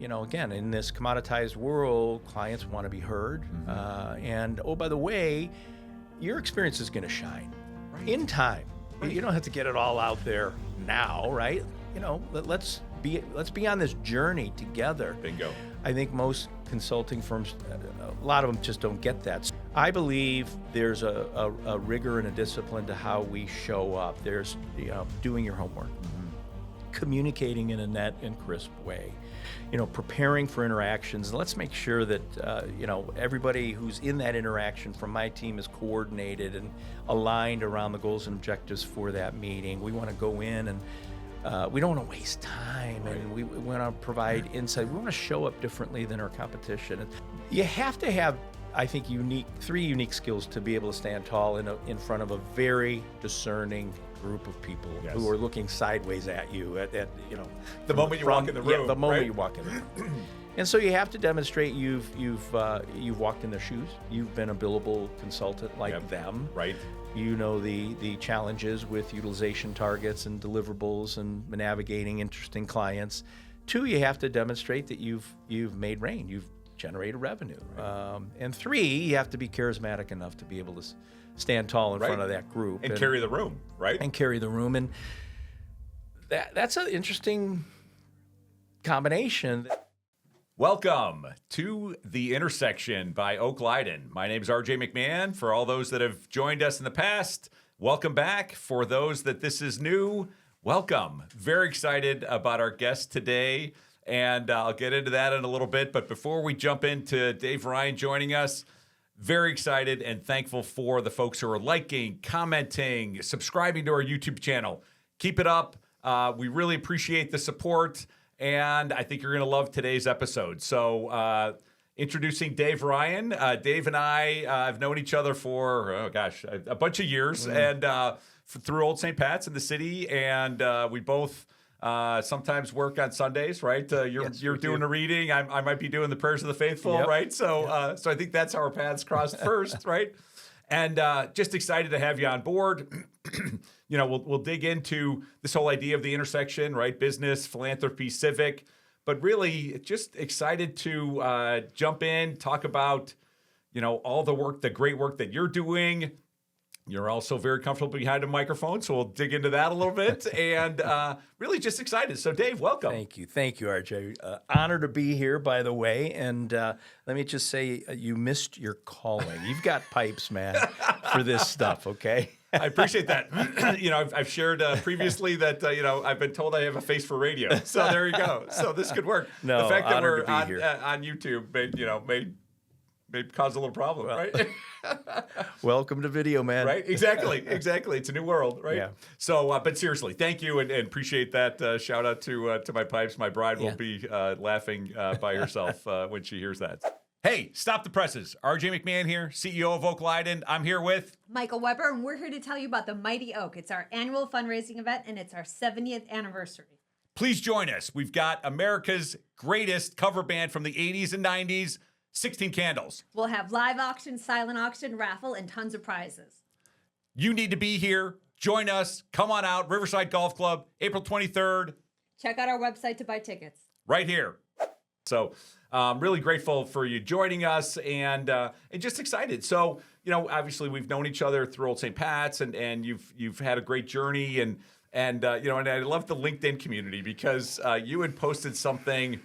again, in this commoditized world, clients want to be heard. And oh, by the way, your experience is going to shine in time. You don't have to get it all out there now, right? Let's be on this journey together. Bingo. I think most consulting firms, a lot of them just don't get that. I believe there's a rigor and a discipline to how we show up. There's doing your homework, communicating in a net and crisp way, preparing for interactions. Let's make sure that everybody who's in that interaction from my team is coordinated and aligned around the goals and objectives for that meeting. We want to go in and we don't want to waste time, and we want to provide insight. We want to show up differently than our competition. And you have to have, I think, three unique skills to be able to stand tall in front of a very discerning group of people who are looking sideways at you at the moment you walk in the room. Yeah, the moment you walk in the room. And so you have to demonstrate you've walked in their shoes. You've been a billable consultant like them. Right. You know the challenges with utilization targets and deliverables and navigating interesting clients. 2, you have to demonstrate that you've made rain. You've generated revenue. And 3, you have to be charismatic enough to be able to stand tall in front of that group and carry the room, right? And carry the room, and that's an interesting combination. Welcome to The Intersection by Oak-Leyden. My name is RJ McMahon. For all those that have joined us in the past, welcome back. For those that this is new, welcome. Very excited about our guest today, and I'll get into that in a little bit. But before we jump into Dave Ryan joining us, very excited and thankful for the folks who are liking, commenting, subscribing to our YouTube channel. Keep it up. We really appreciate the support. And I think you're going to love today's episode. So introducing Dave Ryan. Dave and I have known each other for, a bunch of years. And through Old St. Pat's in the city. And we both sometimes work on Sundays, right? You're doing a reading. I might be doing the prayers of the faithful, right? So so I think that's how our paths crossed first, right? And just excited to have you on board. We'll dig into this whole idea of the intersection, right? Business, philanthropy, civic, but really just excited to jump in, talk about, all the great work that you're doing. You're also very comfortable behind a microphone, so we'll dig into that a little bit, and really just excited. So, Dave, welcome. Thank you, RJ. Honored to be here, by the way, and let me just say, you missed your calling. You've got pipes, man, for this stuff, okay? I appreciate that. I've shared previously that, I've been told I have a face for radio, so there you go. So this could work. No, the fact that we're on YouTube may cause a little problem, right? Welcome to video, man. Right? Exactly. It's a new world, right? Yeah. So, but seriously, thank you and appreciate that. Shout out to my pipes. My bride will be laughing by herself when she hears that. Hey, stop the presses. RJ McMahon here, CEO of Oak-Leyden. I'm here with Michael Weber, and we're here to tell you about the Mighty Oak. It's our annual fundraising event, and it's our 70th anniversary. Please join us. We've got America's greatest cover band from the 80s and 90s. 16 candles. We'll have live auction, silent auction, raffle, and tons of prizes. You need to be here. Join us. Come on out. Riverside Golf Club, April 23rd. Check out our website to buy tickets. Right here. So really grateful for you joining us and just excited. So, obviously we've known each other through Old St. Pat's and you've had a great journey and I love the LinkedIn community because you had posted something,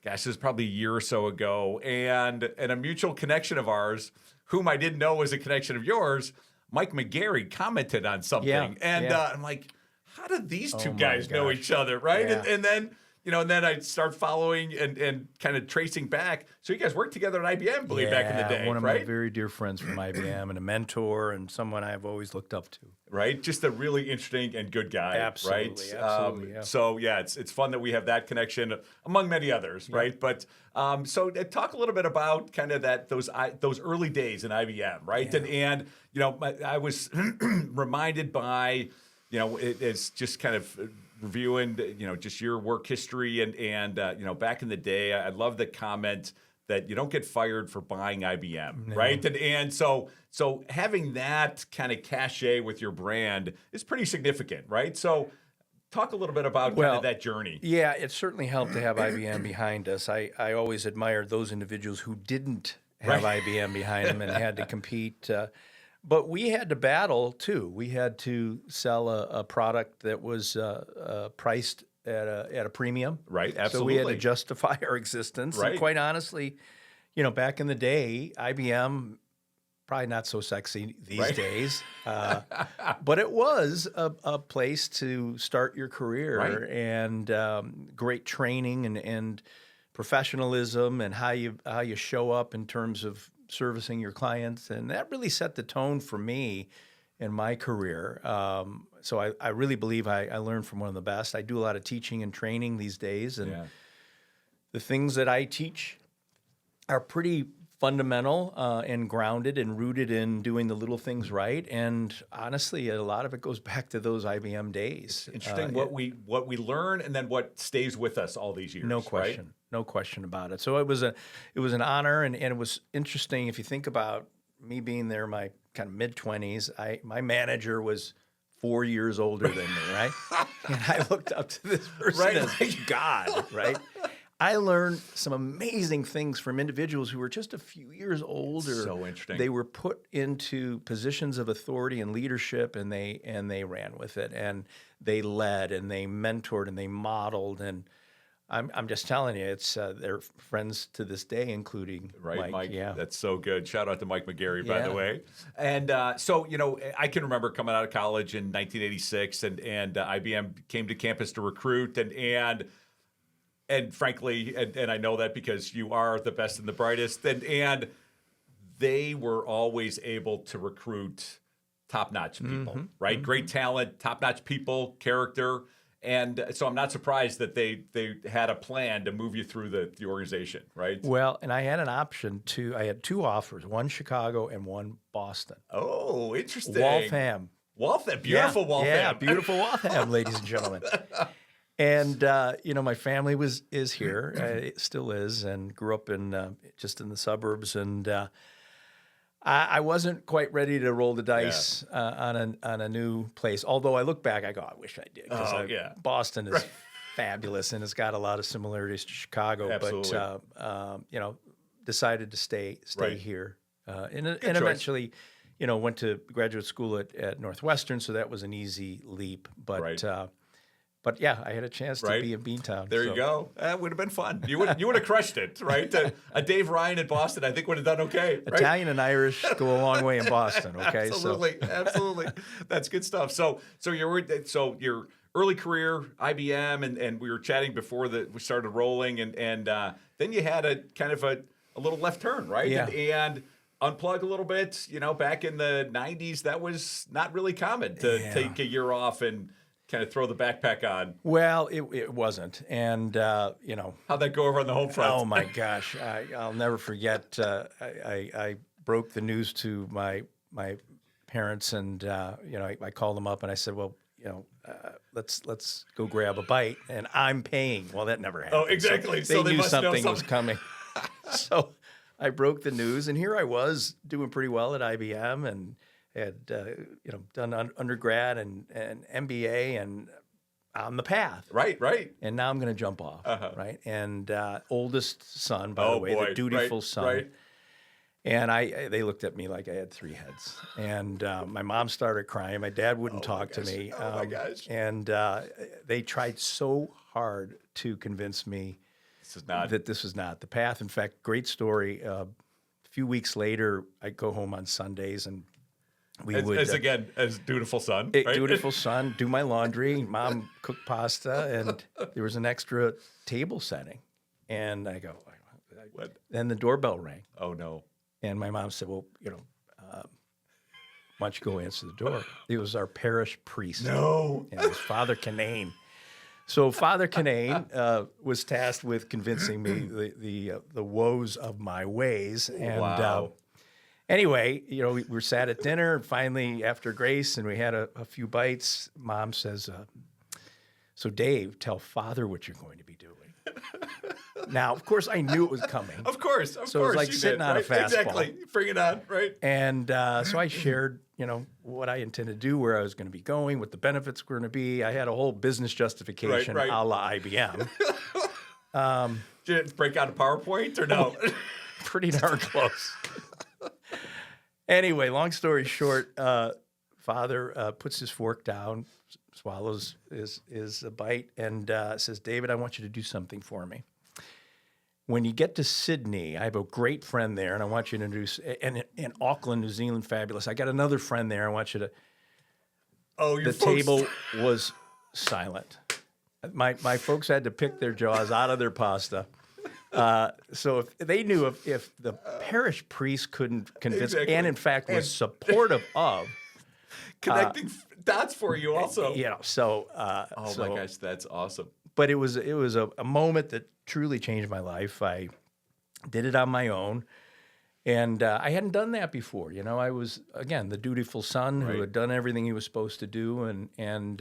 gosh, this was probably a year or so ago, and a mutual connection of ours, whom I didn't know was a connection of yours, Mike McGarry, commented on something. I'm like, how did these two guys know each other, right? Yeah. And then, and then I start following and kind of tracing back. So you guys worked together at IBM, I believe, back in the day, one of my very dear friends from IBM and a mentor and someone I've always looked up to. Right? Just a really interesting and good guy, absolutely, right? Absolutely, So, it's fun that we have that connection, among many others, right? But so talk a little bit about kind of those early days in IBM, right? And I was reminded by, it's just kind of reviewing, just your work history and back in the day, I love the comment that you don't get fired for buying IBM, right? And so having that kind of cachet with your brand is pretty significant, right? So Talk a little bit about kind Well, of that journey. Yeah, it certainly helped to have IBM behind us. I always admired those individuals who didn't have IBM behind them and had to compete. But we had to battle too. We had to sell a product that was priced at a premium. Right, absolutely. So we had to justify our existence. Right. And quite honestly, back in the day, IBM, probably not so sexy these days, but it was a place to start your career, and great training and professionalism and how you show up in terms of servicing your clients, and that really set the tone for me in my career. So I really believe I learned from one of the best. I do a lot of teaching and training these days, and the things that I teach are pretty fundamental and grounded and rooted in doing the little things right. And honestly, a lot of it goes back to those IBM days. Interesting what we learn and then what stays with us all these years. No question. Right? No question about it. So it was an honor, and it was interesting if you think about me being there, my kind of mid-20s. My manager was 4 years older than me, right? And I looked up to this person as God, right? I learned some amazing things from individuals who were just a few years older. So interesting. They were put into positions of authority and leadership, and they ran with it, and they led, and they mentored, and they modeled. And I'm just telling you, it's they're friends to this day, including Mike. Yeah, that's so good. Shout out to Mike McGarry, by the way. And so I can remember coming out of college in 1986, and IBM came to campus to recruit, and frankly, and I know that because you are the best and the brightest, and they were always able to recruit top-notch people, right? Great talent, top-notch people, character, and so I'm not surprised that they had a plan to move you through the organization, right? Well, and I had an option I had two offers, one Chicago and one Boston. Oh, interesting. Waltham. Beautiful Waltham. Yeah, beautiful Waltham, ladies and gentlemen. And my family is here, it still is, and grew up in just in the suburbs. And I wasn't quite ready to roll the dice on a new place. Although I look back, I go, I wish I did, because Boston is fabulous, and it's got a lot of similarities to Chicago. Absolutely. But decided to stay here, and choice. eventually, went to graduate school at Northwestern, so that was an easy leap. But yeah, I had a chance to be in Beantown. There you go. That would have been fun. You would have crushed it, right? A Dave Ryan in Boston, I think, would have done okay. Right? Italian and Irish go a long way in Boston. Okay, absolutely. That's good stuff. So your early career, IBM, and we were chatting before we started rolling, and then you had a kind of a little left turn, right? Yeah. And unplug a little bit. Back in the 90s, that was not really common to take a year off and kind of throw the backpack on. Well, it wasn't, and how'd that go over on the home front? Oh my gosh, I'll never forget. I broke the news to my parents, and I called them up and I said, well, let's go grab a bite, and I'm paying. Well, that never happened. Oh, exactly. So they knew must know something was coming. So I broke the news, and here I was doing pretty well at IBM, and had done undergrad and MBA, and on the path. Right. And now I'm going to jump off, right? And oldest son, by the way, the dutiful son. Right. And they looked at me like I had three heads. And my mom started crying. My dad wouldn't talk to me. Oh, my gosh. And they tried so hard to convince me that this was not the path. In fact, great story. A few weeks later, I'd go home on Sundays, and as dutiful son, right? Dutiful son, do my laundry. Mom cooked pasta, and there was an extra table setting. And I go, what? Then the doorbell rang. Oh, no. And my mom said, well, why don't you go answer the door? It was our parish priest. No. And it was Father Canane. So Father Canane was tasked with convincing me the woes of my ways. And wow. Anyway, we were sat at dinner, and finally, after grace, and we had a few bites, Mom says, so Dave, tell Father what you're going to be doing. Now, of course, I knew it was coming. Of course. So it was like you sitting did, on a right? fastball. Exactly. Bring it on, right? And so I shared, what I intended to do, where I was going to be going, what the benefits were going to be. I had a whole business justification Right. a la IBM. Did it break out a PowerPoint or no? Pretty darn close. Anyway, long story short, father puts his fork down, swallows his bite, and says, "David, I want you to do something for me. When you get to Sydney, I have a great friend there, and I want you to introduce, and in Auckland, New Zealand, fabulous. I got another friend there. I want you to." Oh, your The table was silent. My folks had to pick their jaws out of their pasta. So if they knew if the parish priest couldn't convince, Exactly. and in fact was supportive of, connecting dots for you also. So Oh my gosh, that's awesome. but it was a moment that truly changed my life. I did it on my own, and I hadn't done that before. I was, again, the dutiful son who Right. had done everything he was supposed to do, and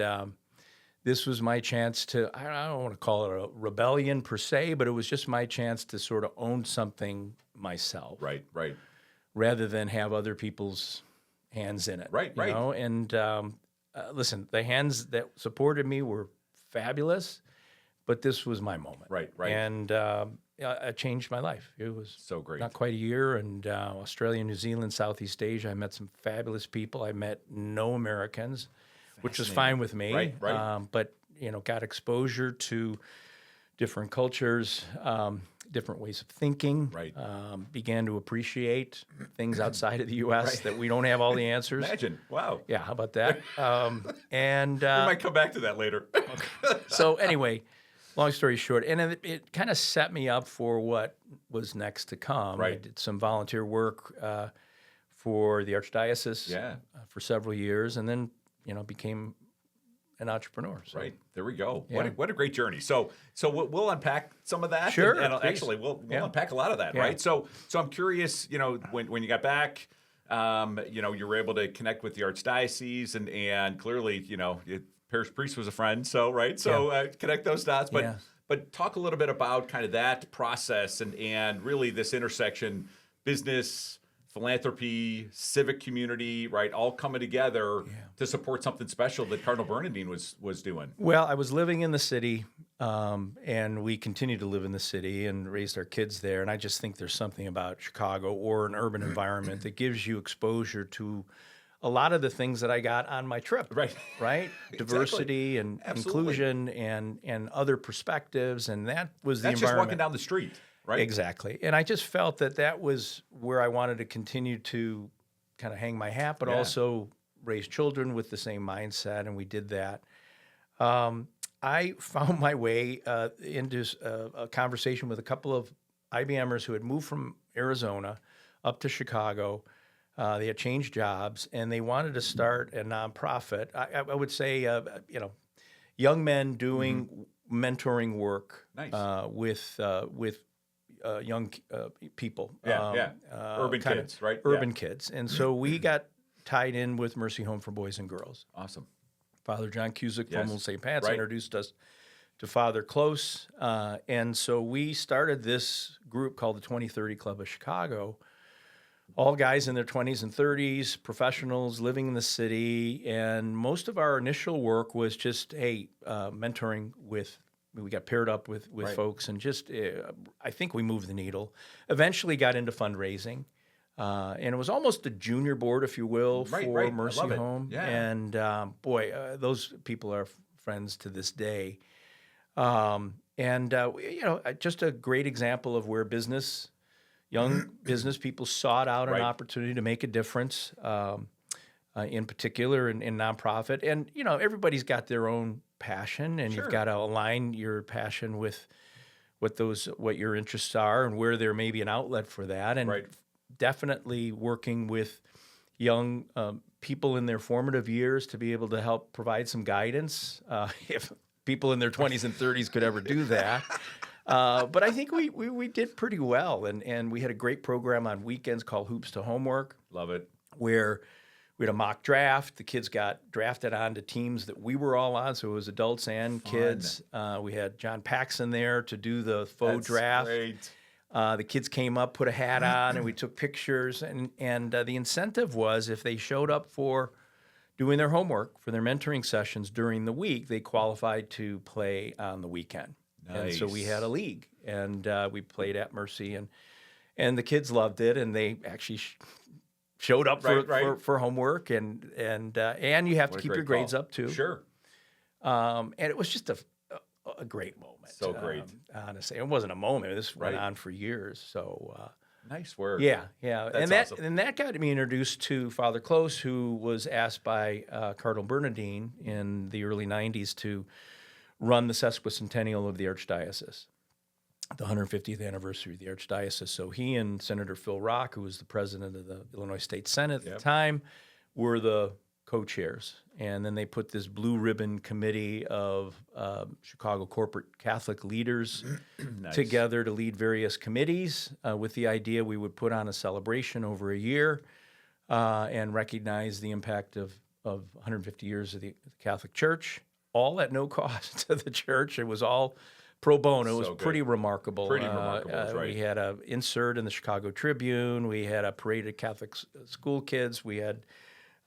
this was my chance to, I don't want to call it a rebellion per se, but it was just my chance to sort of own something myself, Right. rather than have other people's hands in it. Right. And listen, the hands that supported me were fabulous, but this was my moment. Right. And it changed my life. It was So great. not quite a year. And Australia, New Zealand, Southeast Asia, I met some fabulous people. I met no Americans, which was fine with me. Right. But, got exposure to different cultures, different ways of thinking. Right. Began to appreciate things outside of the U.S. that we don't have all the answers. Imagine. Wow. Yeah, how about that? And We might come back to that later. so anyway, long story short, and it kind of set me up for what was next to come. I Right. did some volunteer work for the Archdiocese Yeah. For several years, and then became an entrepreneur. So. Right. There we go. Yeah. What a great journey. So we'll unpack some of that. Sure, And please. actually, we'll Yeah. unpack a lot of that, Yeah. right? So I'm curious, when you got back, you were able to connect with the Archdiocese and clearly, parish priest was a friend. So, right. So connect those dots. But, Yeah. but talk a little bit about kind of that process and really this intersection, business, philanthropy, civic community, right, all coming together to support something special that Cardinal Bernardine was doing. Well, I was living in the city, and we continue to live in the city and raised our kids there. And I just think there's something about Chicago or an urban environment that gives you exposure to a lot of the things that I got on my trip. Right. Diversity and Absolutely. inclusion and other perspectives. And that was the That's just environment. walking down the street, right? Exactly. And I just felt that was where I wanted to continue to kind of hang my hat, but Yeah. also raise children with the same mindset. And we did that. I found my way into a conversation with a couple of IBMers who had moved from Arizona up to Chicago. They had changed jobs, and they wanted to start a nonprofit. I would say, young men doing mentoring work Nice. with young people. Urban kind of kids, right? Urban kids. And so we got tied in with Mercy Home for Boys and Girls. Awesome. Father John Cusick Yes. from Old St. Pat's Right. introduced us to Father Close. And so we started this group called the 2030 Club of Chicago. All guys in their 20s and 30s, professionals living in the city. And most of our initial work was just, mentoring with, we got paired up with Right. folks and just, I think we moved the needle. Eventually got into fundraising. And it was almost a junior board, if you will, Right, for right. I Mercy love it. Home. Yeah. And those people are friends to this day. Just a great example of where young business people sought out Right. an opportunity to make a difference, in particular in nonprofit. And, everybody's got their own passion, and Sure. you've got to align your passion with what your interests are and where there may be an outlet for that. And Right. definitely working with young people in their formative years to be able to help provide some guidance, if people in their 20s and 30s could ever do that. But I think we did pretty well, and we had a great program on weekends called Hoops to Homework, Love it. where we had a mock draft. The kids got drafted onto teams that we were all on, so it was adults and kids. We had John Paxson there to do the faux draft. Great. The kids came up, put a hat on, and we took pictures. And the incentive was if they showed up for doing their homework for their mentoring sessions during the week, they qualified to play on the weekend. Nice. And so we had a league, and we played at Mercy, and the kids loved it, and they actually showed up for homework, and you have to keep your grades up too. Sure. And it was just a great moment. So great. Honestly, it wasn't a moment. This went on for years. So nice work. yeah. That's awesome. And that got me introduced to Father Close, who was asked by Cardinal Bernardine in the early 90s to run the sesquicentennial of the Archdiocese, the 150th anniversary of the Archdiocese. So he and Senator Phil Rock, who was the president of the Illinois State Senate at the time, were the co-chairs. And then they put this blue ribbon committee of Chicago corporate Catholic leaders together to lead various committees with the idea we would put on a celebration over a year and recognize the impact of 150 years of the Catholic Church, all at no cost to the church. It was all pro bono. It was pretty remarkable. Pretty remarkable, right. We had an insert in the Chicago Tribune. We had a parade of Catholic school kids. We had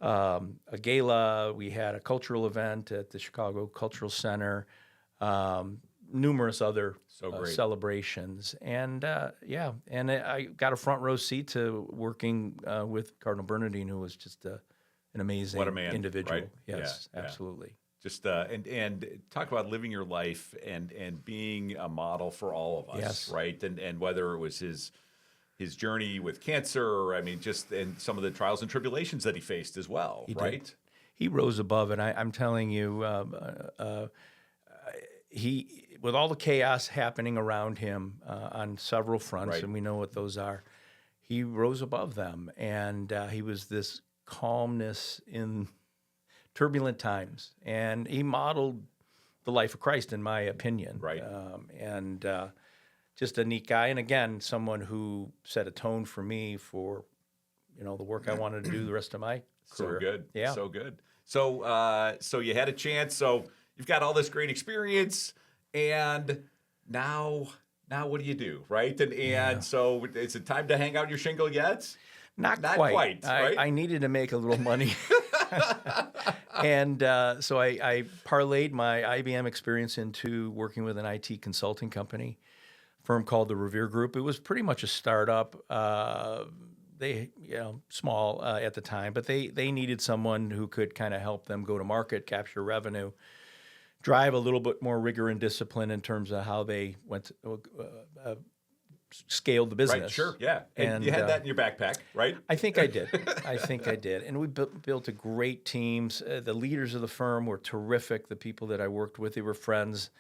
a gala. We had a cultural event at the Chicago Cultural Center. Numerous other celebrations. And and I got a front row seat to working with Cardinal Bernardine, who was just an amazing individual. Right? Yes, absolutely. Just and talk about living your life and being a model for all of us, right? And whether it was his journey with cancer, or I mean, just and some of the trials and tribulations that he faced as well, right? He rose above it. I'm telling you, he with all the chaos happening around him on several fronts, and we know what those are. He rose above them, and he was this calmness in turbulent times, and he modeled the life of Christ, in my opinion. Right. And just a neat guy, and again, someone who set a tone for me for, the work I wanted to do the rest of my career. So good. Yeah. So good. So you had a chance. So you've got all this great experience, and now what do you do, right? And so is it time to hang out your shingle yet? Not quite. Right? I needed to make a little money. And so I parlayed my IBM experience into working with an IT consulting company, firm called the Revere Group. It was pretty much a startup. They, small at the time, but they needed someone who could kind of help them go to market, capture revenue, drive a little bit more rigor and discipline in terms of how they went scaled the business. Right, sure, yeah. And you had that in your backpack, right? I think I did. And we built a great team. The leaders of the firm were terrific. The people that I worked with, they were friends.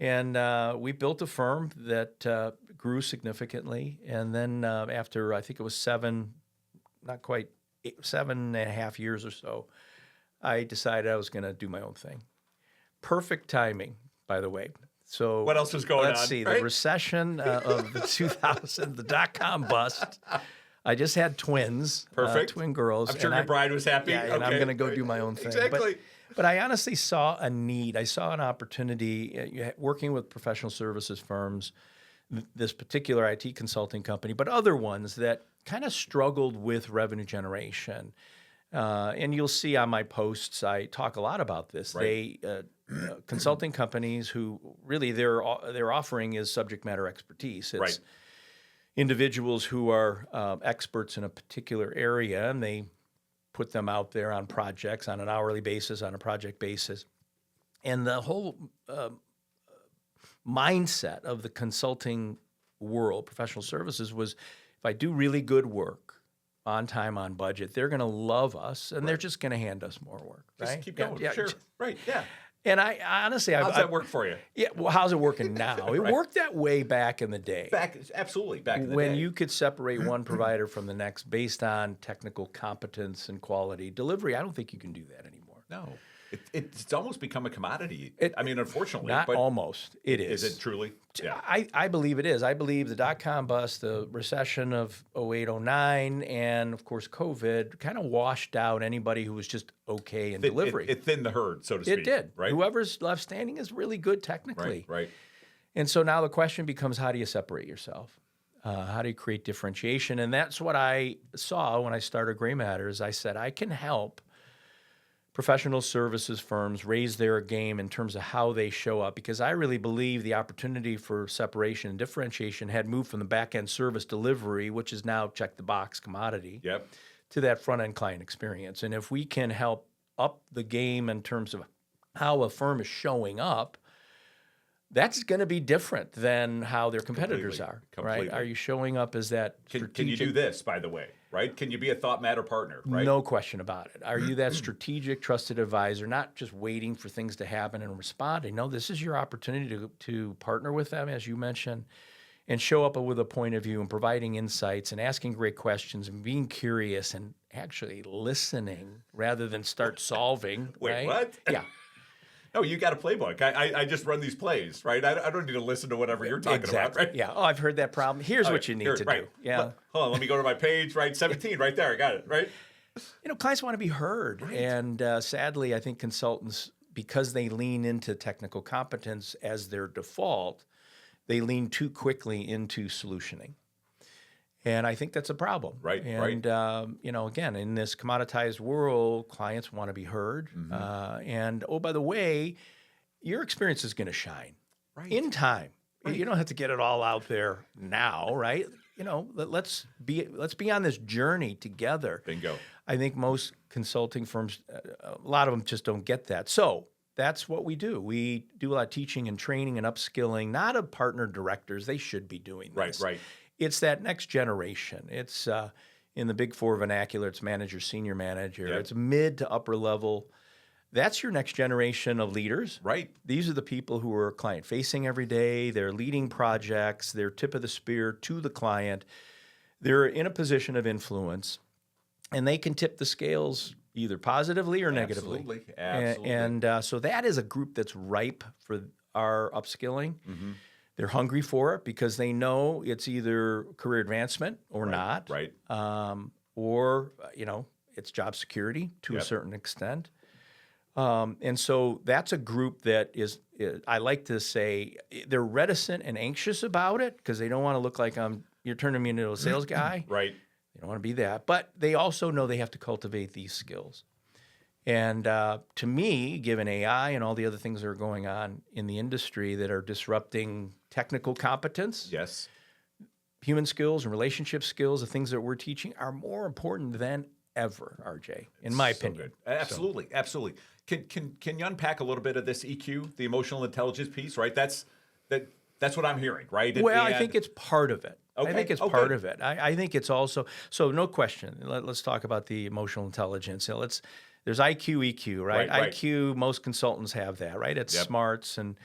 And we built a firm that grew significantly. And then after, I think it was 7.5 years or so, I decided I was going to do my own thing. Perfect timing, by the way. So what else was going on? Let's see. The recession of the 2000, the dot-com bust. I just had twins. Perfect. Twin girls. I'm sure your bride was happy. Yeah, and I'm going to go do my own thing. Exactly. But I honestly saw a need. I saw an opportunity working with professional services firms, this particular IT consulting company, but other ones that kind of struggled with revenue generation. And you'll see on my posts, I talk a lot about this. Right. They consulting companies who really their offering is subject matter expertise. It's individuals who are experts in a particular area, and they put them out there on projects on an hourly basis, on a project basis. And the whole mindset of the consulting world, professional services, was if I do really good work, on time, on budget, they're going to love us, and they're just going to hand us more work. Right? Just keep going. Yeah, sure. Right. Yeah. And I honestly, how's that work for you? Yeah. Well, how's it working now? It worked that way back in the day. Absolutely. Back in the day. When you could separate one provider from the next based on technical competence and quality delivery, I don't think you can do that anymore. No. It's almost become a commodity. I mean, unfortunately. Not but almost. It is. Is it truly? Yeah. I believe it is. I believe the dot-com bust, the recession of 08, 09, and of course COVID kind of washed out anybody who was just okay in delivery. It thinned the herd, so to speak. It did. Right? Whoever's left standing is really good technically. Right. And so now the question becomes, how do you separate yourself? How do you create differentiation? And that's what I saw when I started Gray Matters. I said, I can help professional services firms raise their game in terms of how they show up, because I really believe the opportunity for separation and differentiation had moved from the back-end service delivery, which is now check-the-box commodity, Yep. to that front-end client experience. And if we can help up the game in terms of how a firm is showing up, that's going to be different than how their competitors are, right? Are you showing up as that strategic? Can you do this, by the way, right? Can you be a thought matter partner, right? No question about it. Are you that strategic, trusted advisor, not just waiting for things to happen and responding? No, this is your opportunity to partner with them, as you mentioned, and show up with a point of view and providing insights and asking great questions and being curious and actually listening rather than start solving. Wait, right? what? Yeah. No, you got a playbook. I just run these plays, right? I don't need to listen to whatever you're talking about, right? Yeah. Oh, I've heard that problem. Here's what you need to do. Yeah. Hold on, let me go to my page, right? 17, right there. I got it, right? Clients want to be heard. Right. And sadly, I think consultants, because they lean into technical competence as their default, they lean too quickly into solutioning. And I think that's a problem. Right. And, again, in this commoditized world, clients want to be heard. Mm-hmm. And, oh, by the way, your experience is going to shine in time. Right. You don't have to get it all out there now, right? Let's be on this journey together. Bingo. I think most consulting firms, a lot of them just don't get that. So that's what we do. We do a lot of teaching and training and upskilling, not of partner directors. They should be doing this. Right. It's that next generation. It's in the Big Four vernacular, it's manager, senior manager. Yep. It's mid to upper level. That's your next generation of leaders. Right. These are the people who are client-facing every day. They're leading projects. They're tip of the spear to the client. They're in a position of influence, and they can tip the scales either positively or negatively. Absolutely. And so that is a group that's ripe for our upskilling. Mm-hmm. They're hungry for it because they know it's either career advancement or not. Right. Or, it's job security to a certain extent. And so that's a group that is, I like to say, they're reticent and anxious about it because they don't want to look like you're turning me into a sales guy. Right. They don't want to be that. But they also know they have to cultivate these skills. And to me, given AI and all the other things that are going on in the industry that are disrupting technical competence, yes, human skills and relationship skills, the things that we're teaching are more important than ever, RJ, in my opinion. Good. Absolutely. Can you unpack a little bit of this EQ, the emotional intelligence piece, right? That's what I'm hearing, right? I think it's part of it. Okay. I think it's part of it. I think it's also, so no question, let's talk about the emotional intelligence. There's IQ, EQ, right? IQ, most consultants have that, right? It's smarts and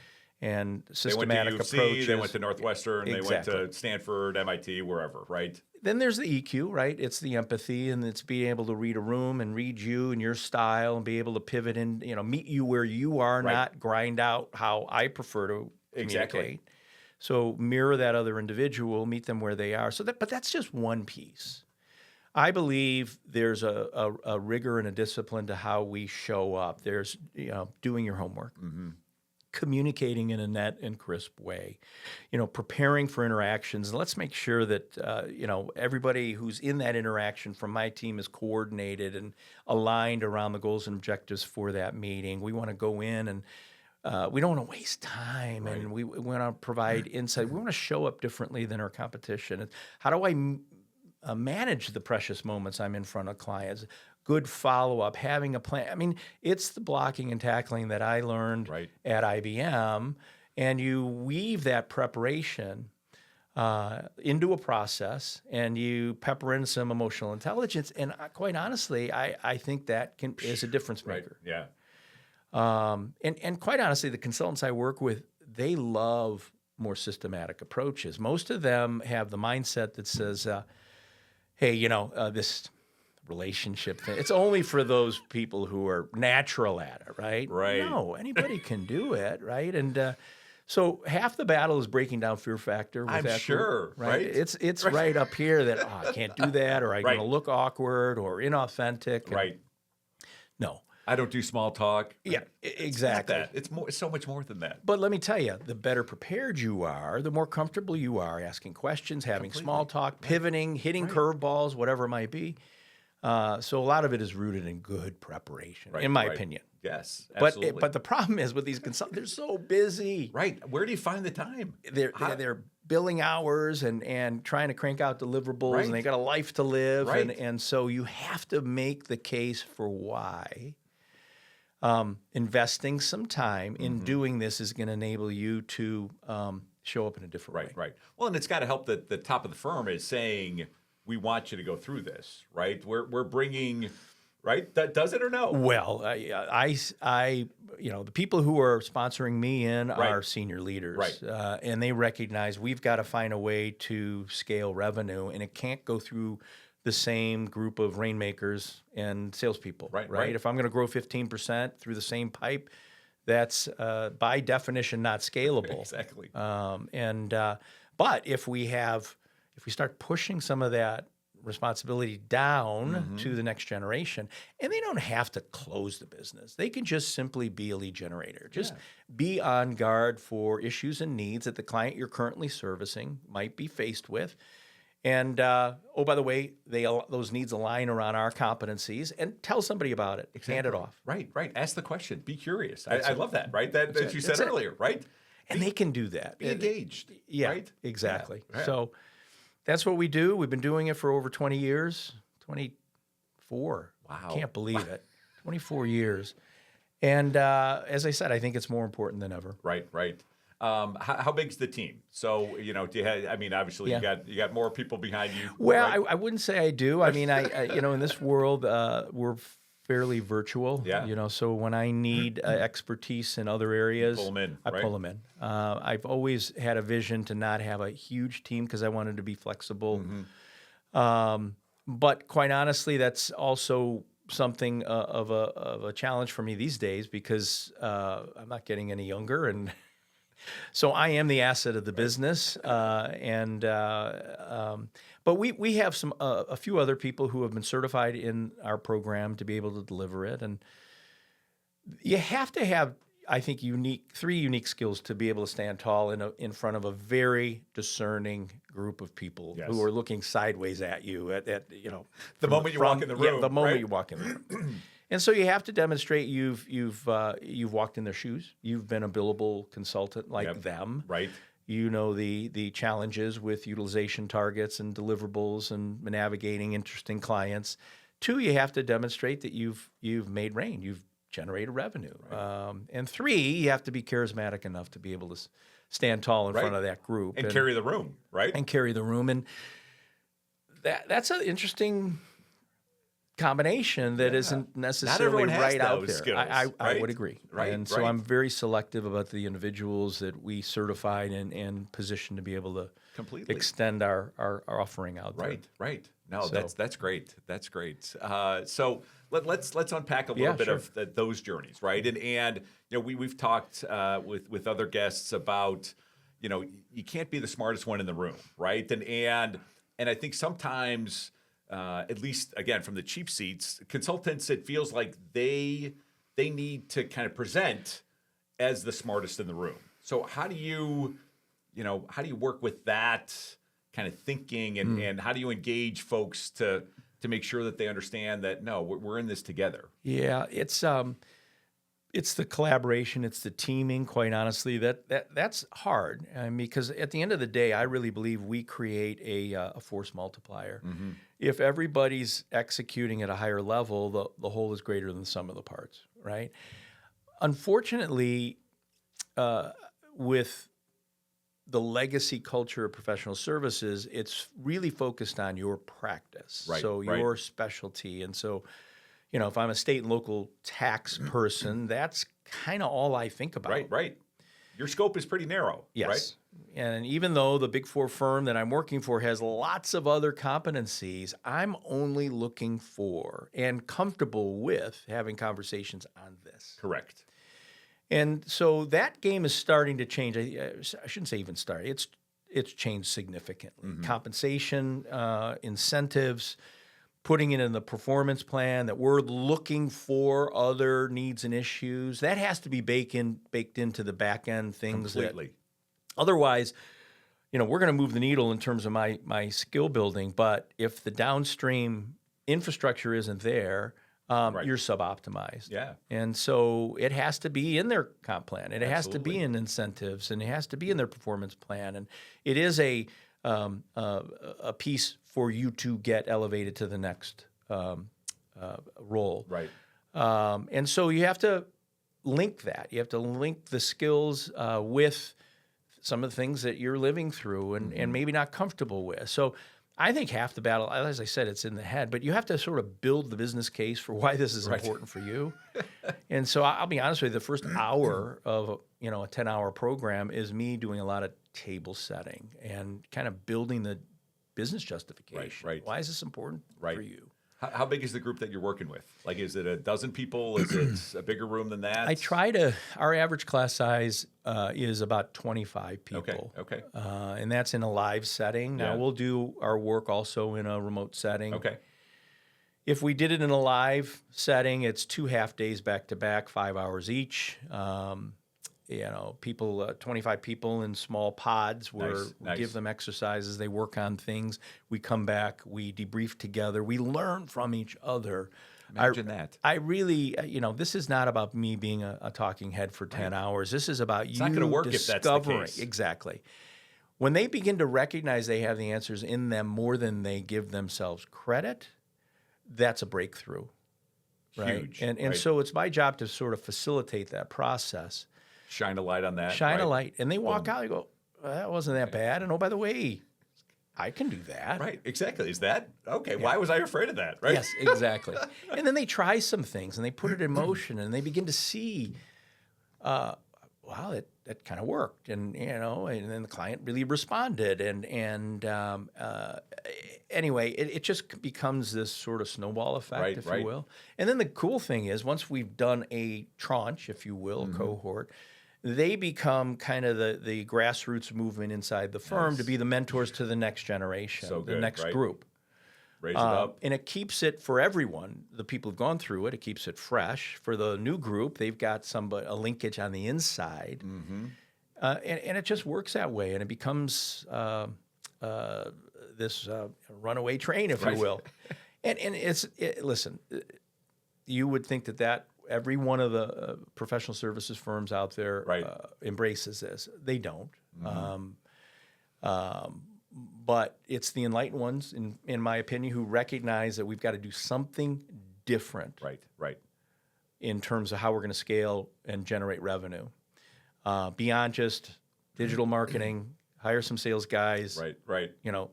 systematic approaches. They went to UC, they went to Northwestern, Exactly. They went to Stanford, MIT, wherever, right? Then there's the EQ, right? It's the empathy, and it's being able to read a room and read you and your style and be able to pivot and meet you where you are, not grind out how I prefer to communicate. So mirror that other individual, meet them where they are. But that's just one piece. I believe there's a rigor and a discipline to how we show up. There's doing your homework. Mm-hmm. Communicating in a net and crisp way, preparing for interactions. And let's make sure that, everybody who's in that interaction from my team is coordinated and aligned around the goals and objectives for that meeting. We want to go in and we don't want to waste time, and we want to provide insight. We want to show up differently than our competition. How do I manage the precious moments I'm in front of clients? Good follow-up, having a plan. I mean, it's the blocking and tackling that I learned at IBM, and you weave that preparation into a process, and you pepper in some emotional intelligence, and quite honestly, I think that is a difference maker. Right. Yeah. And quite honestly, the consultants I work with, they love more systematic approaches. Most of them have the mindset that says, hey, relationship thing. It's only for those people who are natural at it, right? Right. No, anybody can do it, right? And so half the battle is breaking down fear factor with I'm that sure, group, right? It's right up here that I can't do that, or I'm Right. going to look awkward or inauthentic. And Right. no. I don't do small talk. Yeah, exactly. It's not that. It's more. It's so much more than that. But let me tell you, the better prepared you are, the more comfortable you are asking questions, having small talk, pivoting, hitting curveballs, whatever it might be. So a lot of it is rooted in good preparation, in my opinion. Yes, But absolutely. but the problem is with these consultants, they're so busy. Right. Where do you find the time? They're billing hours and trying to crank out deliverables, and they got a life to live, Right. and so you have to make the case for why. Investing some time in doing this is going to enable you to show up in a different way. Right. Well, and it's got to help that the top of the firm is saying, we want you to go through this, right? We're bringing, right? That does it or no? Well, the people who are sponsoring me in are senior leaders, Right. And they recognize we've got to find a way to scale revenue, and it can't go through the same group of rainmakers and salespeople, Right. If I'm going to grow 15% through the same pipe, that's by definition not scalable. Exactly. But if we start pushing some of that responsibility down to the next generation, and they don't have to close the business. They can just simply be a lead generator. Just be on guard for issues and needs that the client you're currently servicing might be faced with. And oh, by the way, those needs align around our competencies, and tell somebody about it. Hand it off. Right. Ask the question. Be curious. I love that, right? That you said That's it. earlier, right? And they can do that. Be engaged. Yeah, Right? exactly. Yeah. So that's what we do. We've been doing it for over 20 years, 24. Wow. Can't believe it. 24 years. And as I said, I think it's more important than ever. Right. How big's the team? So, do you have, obviously you got more people behind you. Well, right? I wouldn't say I do. I mean, I in this world, we're fairly virtual. Yeah. So when I need expertise in other areas, pull 'em in, I right? pull them in. I've always had a vision to not have a huge team because I wanted to be flexible. But quite honestly, that's also something of a challenge for me these days because I'm not getting any younger, and so I am the asset of the business. But we have a few other people who have been certified in our program to be able to deliver it, and you have to have, I think, three unique skills to be able to stand tall in front of a very discerning group of people who are looking sideways at you at The moment you walk in the room. the moment right? you walk in the room. And so you have to demonstrate you've walked in their shoes. You've been a billable consultant like them. Right. You know the challenges with utilization targets and deliverables and navigating interesting clients. 2, you have to demonstrate that you've made rain. You've generated revenue. Right. And 3, you have to be charismatic enough to be able to stand tall in front of that group And carry the room, right? and carry the room. And that's an interesting combination that isn't necessarily everyone has right out those there. skills, I right? would agree. Right, And so right. I'm very selective about the individuals that we certified and position to be able to Completely. extend our offering out there. Right. No, So- that's great. That's great. So let's unpack a little bit sure. of those journeys, right? And we've talked with other guests about you can't be the smartest one in the room, right? And I think sometimes, at least again from the cheap seats, consultants, it feels like they need to kind of present as the smartest in the room. So how do you work with that kind of thinking and how do you engage folks to make sure that they understand that no, we're in this together? Yeah, it's the collaboration, it's the teaming. Quite honestly, that's hard. Because at the end of the day, I really believe we create a force multiplier. If everybody's executing at a higher level, the whole is greater than the sum of the parts, right? Unfortunately, with the legacy culture of professional services, it's really focused on your practice, so your specialty. And so, if I'm a state and local tax person, that's kind of all I think about. Right. Your scope is pretty narrow, Yes. right? And even though the Big Four firm that I'm working for has lots of other competencies, I'm only looking for and comfortable with having conversations on this. Correct. And so that game is starting to change. I shouldn't say even start. It's changed significantly. Compensation, incentives, putting it in the performance plan that we're looking for other needs and issues. That has to be baked into the back end things. Completely. Otherwise, we're going to move the needle in terms of my skill building. But if the downstream infrastructure isn't there, you're suboptimized. Yeah. And so it has to be in their comp plan. And it has to Absolutely. be in incentives, and it has to be in their performance plan. And it is a piece for you to get elevated to the next role. Right. And so you have to link that. You have to link the skills with some of the things that you're living through and maybe not comfortable with. So I think half the battle, as I said, it's in the head, but you have to sort of build the business case for why this is important for you. And so I'll be honest with you, the first hour of a 10-hour program is me doing a lot of table setting and kind of building the business justification. Right. Why is this important for you? How big is the group that you're working with? Like, is it a dozen people? Is it a bigger room than that? Our average class size is about 25 people. Okay. And that's in a live setting. Now, we'll do our work also in a remote setting. Okay. If we did it in a live setting, it's 2 half days back to back, 5 hours each. 25 people in small pods where we give them exercises, they work on things, we come back, we debrief together, we learn from each other. Imagine that. I really, this is not about me being a talking head for 10 hours. This is about It's not going to work if that's the case. Exactly. When they begin to recognize they have the answers in them more than they give themselves credit, that's a breakthrough. Right? Huge. And so it's my job to sort of facilitate that process. Shine a light on that. Shine a light. And they walk out and go, well, that wasn't that bad. And oh, by the way, I can do that. Right, exactly. Is that, okay, why was I afraid of that, right? Yes, exactly. And then they try some things and they put it in motion and they begin to see, wow, that kind of worked. And then the client really responded. And anyway, it just becomes this sort of snowball effect, if you will. And then the cool thing is once we've done a tranche, if you will, cohort, they become kind of the grassroots movement inside the firm to be the mentors to the next generation, the next group. Raise it up. And it keeps it for everyone. The people who've gone through it, it keeps it fresh. For the new group, they've got a linkage on the inside. And it just works that way. And it becomes this runaway train, if you will. And listen, you would think that every one of the professional services firms out there embraces this. They don't. But it's the enlightened ones, in my opinion, who recognize that we've got to do something different in terms of how we're going to scale and generate revenue. Beyond just digital marketing, hire some sales guys.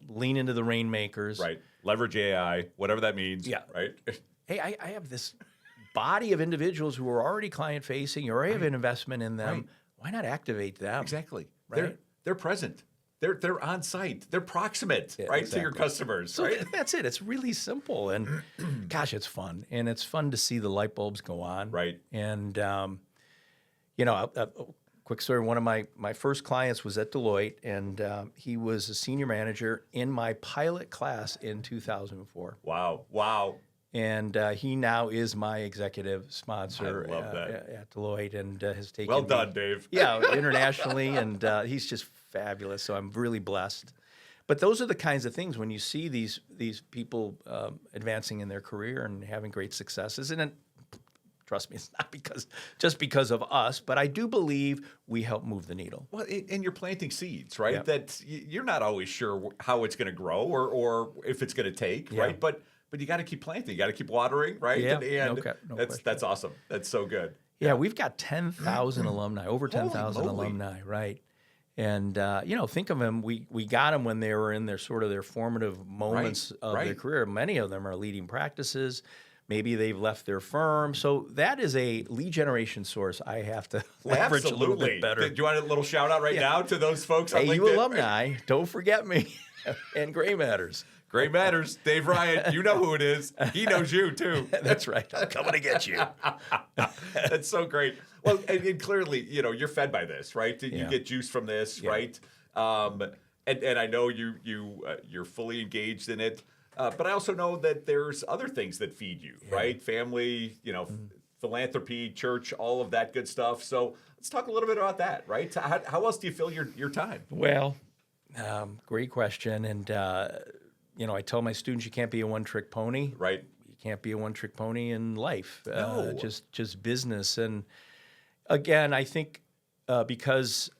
Lean into the rainmakers. Leverage AI, whatever that means. Right. Hey, I have this body of individuals who are already client-facing. You already have an investment in them. Why not activate them? Exactly. Right? They're present. They're on site. They're proximate, to your customers. So that's it. It's really simple, and gosh, it's fun, and it's fun to see the light bulbs go on. And a quick story. One of my first clients was at Deloitte, and he was a senior manager in my pilot class in 2004. Wow. And he now is my executive sponsor I love that. At Deloitte, and has taken well me, done, Dave. Internationally, and he's just fabulous. So I'm really blessed. But those are the kinds of things when you see these people advancing in their career and having great successes. And trust me, it's not just because of us, but I do believe we help move the needle. Well, and you're planting seeds, right? That you're not always sure how it's going to grow or if it's going to take, right? But you got to keep planting. You got to keep watering, right? Yeah, and that's awesome. That's so good. Yeah, we've got 10,000 alumni, over 10,000 alumni, right? And think of them. We got them when they were in their formative moments of their career. Many of them are leading practices. Maybe they've left their firm. So that is a lead generation source I have to leverage a little bit better. Do you want a little shout out now to those folks on Hey, LinkedIn? you alumni, don't forget me. And Gray Matters. Great Matters. Dave Ryan, you know who it is. He knows you, too. That's right. I'm coming to get you. That's so great. Well, and clearly, you're fed by this, right? You get juice from this, right? And I know you're fully engaged in it. But I also know that there's other things that feed you, right? Family, philanthropy, church, all of that good stuff. So let's talk a little bit about that, right? How else do you fill your time? Well, great question. And, I tell my students you can't be a one-trick pony. Right. You can't be a one-trick pony in life. No. Just business. And again, I think because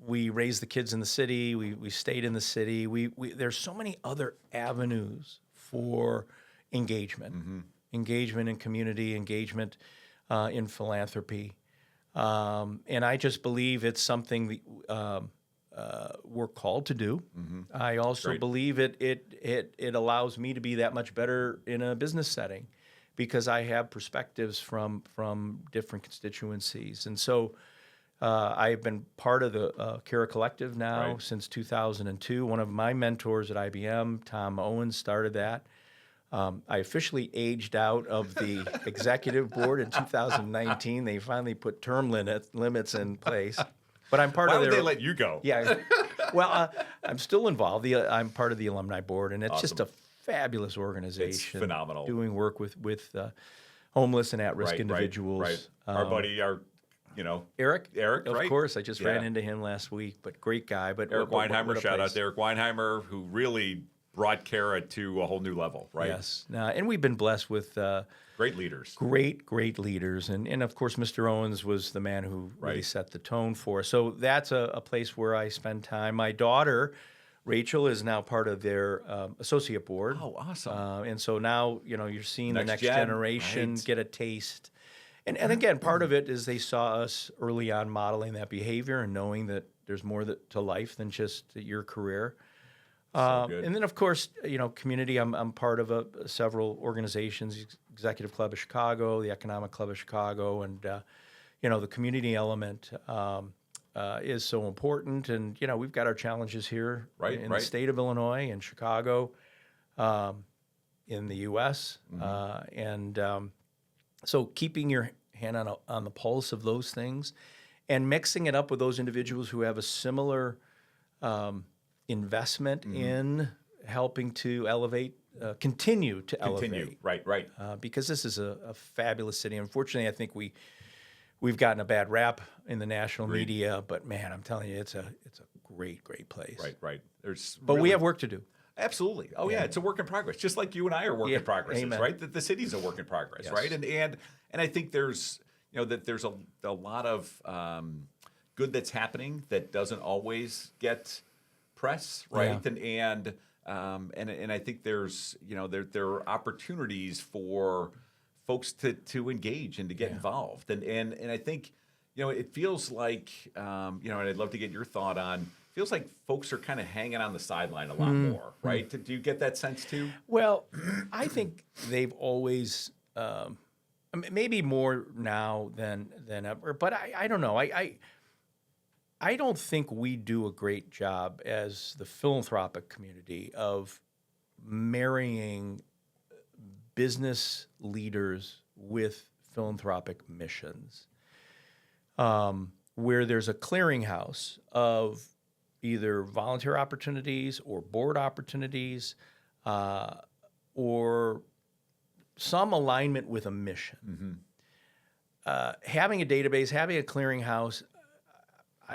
we raised the kids in the city, we stayed in the city, there's so many other avenues for engagement. Engagement in community, engagement in philanthropy. And I just believe it's something that we're called to do. I also believe it allows me to be that much better in a business setting because I have perspectives from different constituencies. And so I've been part of the Cara Collective now since 2002. One of my mentors at IBM, Tom Owens, started that. I officially aged out of the executive board in 2019. They finally put term limits in place. But I'm part Why of their. Why would they let you go? Yeah. Well, I'm still involved. I'm part of the alumni board, and it's just a fabulous organization. It's phenomenal. Doing work with homeless and at-risk individuals. Right. Our buddy, Eric, right? Of course, I just ran into him last week, but great guy. But Eric Weinheimer, shout out to Eric Weinheimer, who really brought Cara to a whole new level, right? Yes. And we've been blessed with great leaders. Great leaders. And of course, Mr. Owens was the man who really set the tone for us. So that's a place where I spend time. My daughter, Rachel, is now part of their associate board. Oh, awesome. And so now, you're seeing the next generation right. get a taste. And again, part of it is they saw us early on modeling that behavior and knowing that there's more to life than just your career. And then, of course, community. I'm part of several organizations, Executive Club of Chicago, the Economic Club of Chicago, and the community element is so important. And we've got our challenges here in the state of Illinois and Chicago, in the U.S. So keeping your hand on the pulse of those things, and mixing it up with those individuals who have a similar investment in helping to continue to elevate. Right. Because this is a fabulous city. Unfortunately, I think we've gotten a bad rap in the national media, but man, I'm telling you, it's a great place. Right. But we have work to do. Absolutely. Oh yeah, it's a work in progress. Just like you and I are work in progress, right? The city's a work in progress, right? And I think there's that there's a lot of good that's happening that doesn't always get press, right? And I think there's there are opportunities for folks to engage and to get involved, and I think it feels like and I'd love to get your thought on. Feels like folks are kind of hanging on the sideline a lot more, right? Do you get that sense too? Well, I think they've always, maybe more now than ever, but I don't know. I don't think we do a great job as the philanthropic community of marrying business leaders with philanthropic missions, where there's a clearinghouse of either volunteer opportunities or board opportunities, or some alignment with a mission. Having a database, having a clearinghouse,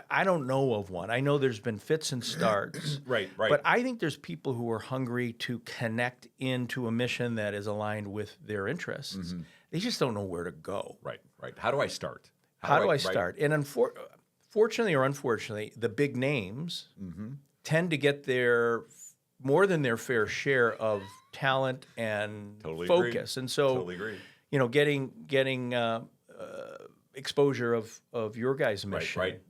I don't know of one. I know there's been fits and starts. Right. But I think there's people who are hungry to connect into a mission that is aligned with their interests. They just don't know where to go. Right. How do I start? How do I start? And fortunately or unfortunately, the big names tend to get more than their fair share of talent and focus. And so, getting exposure of your guys' mission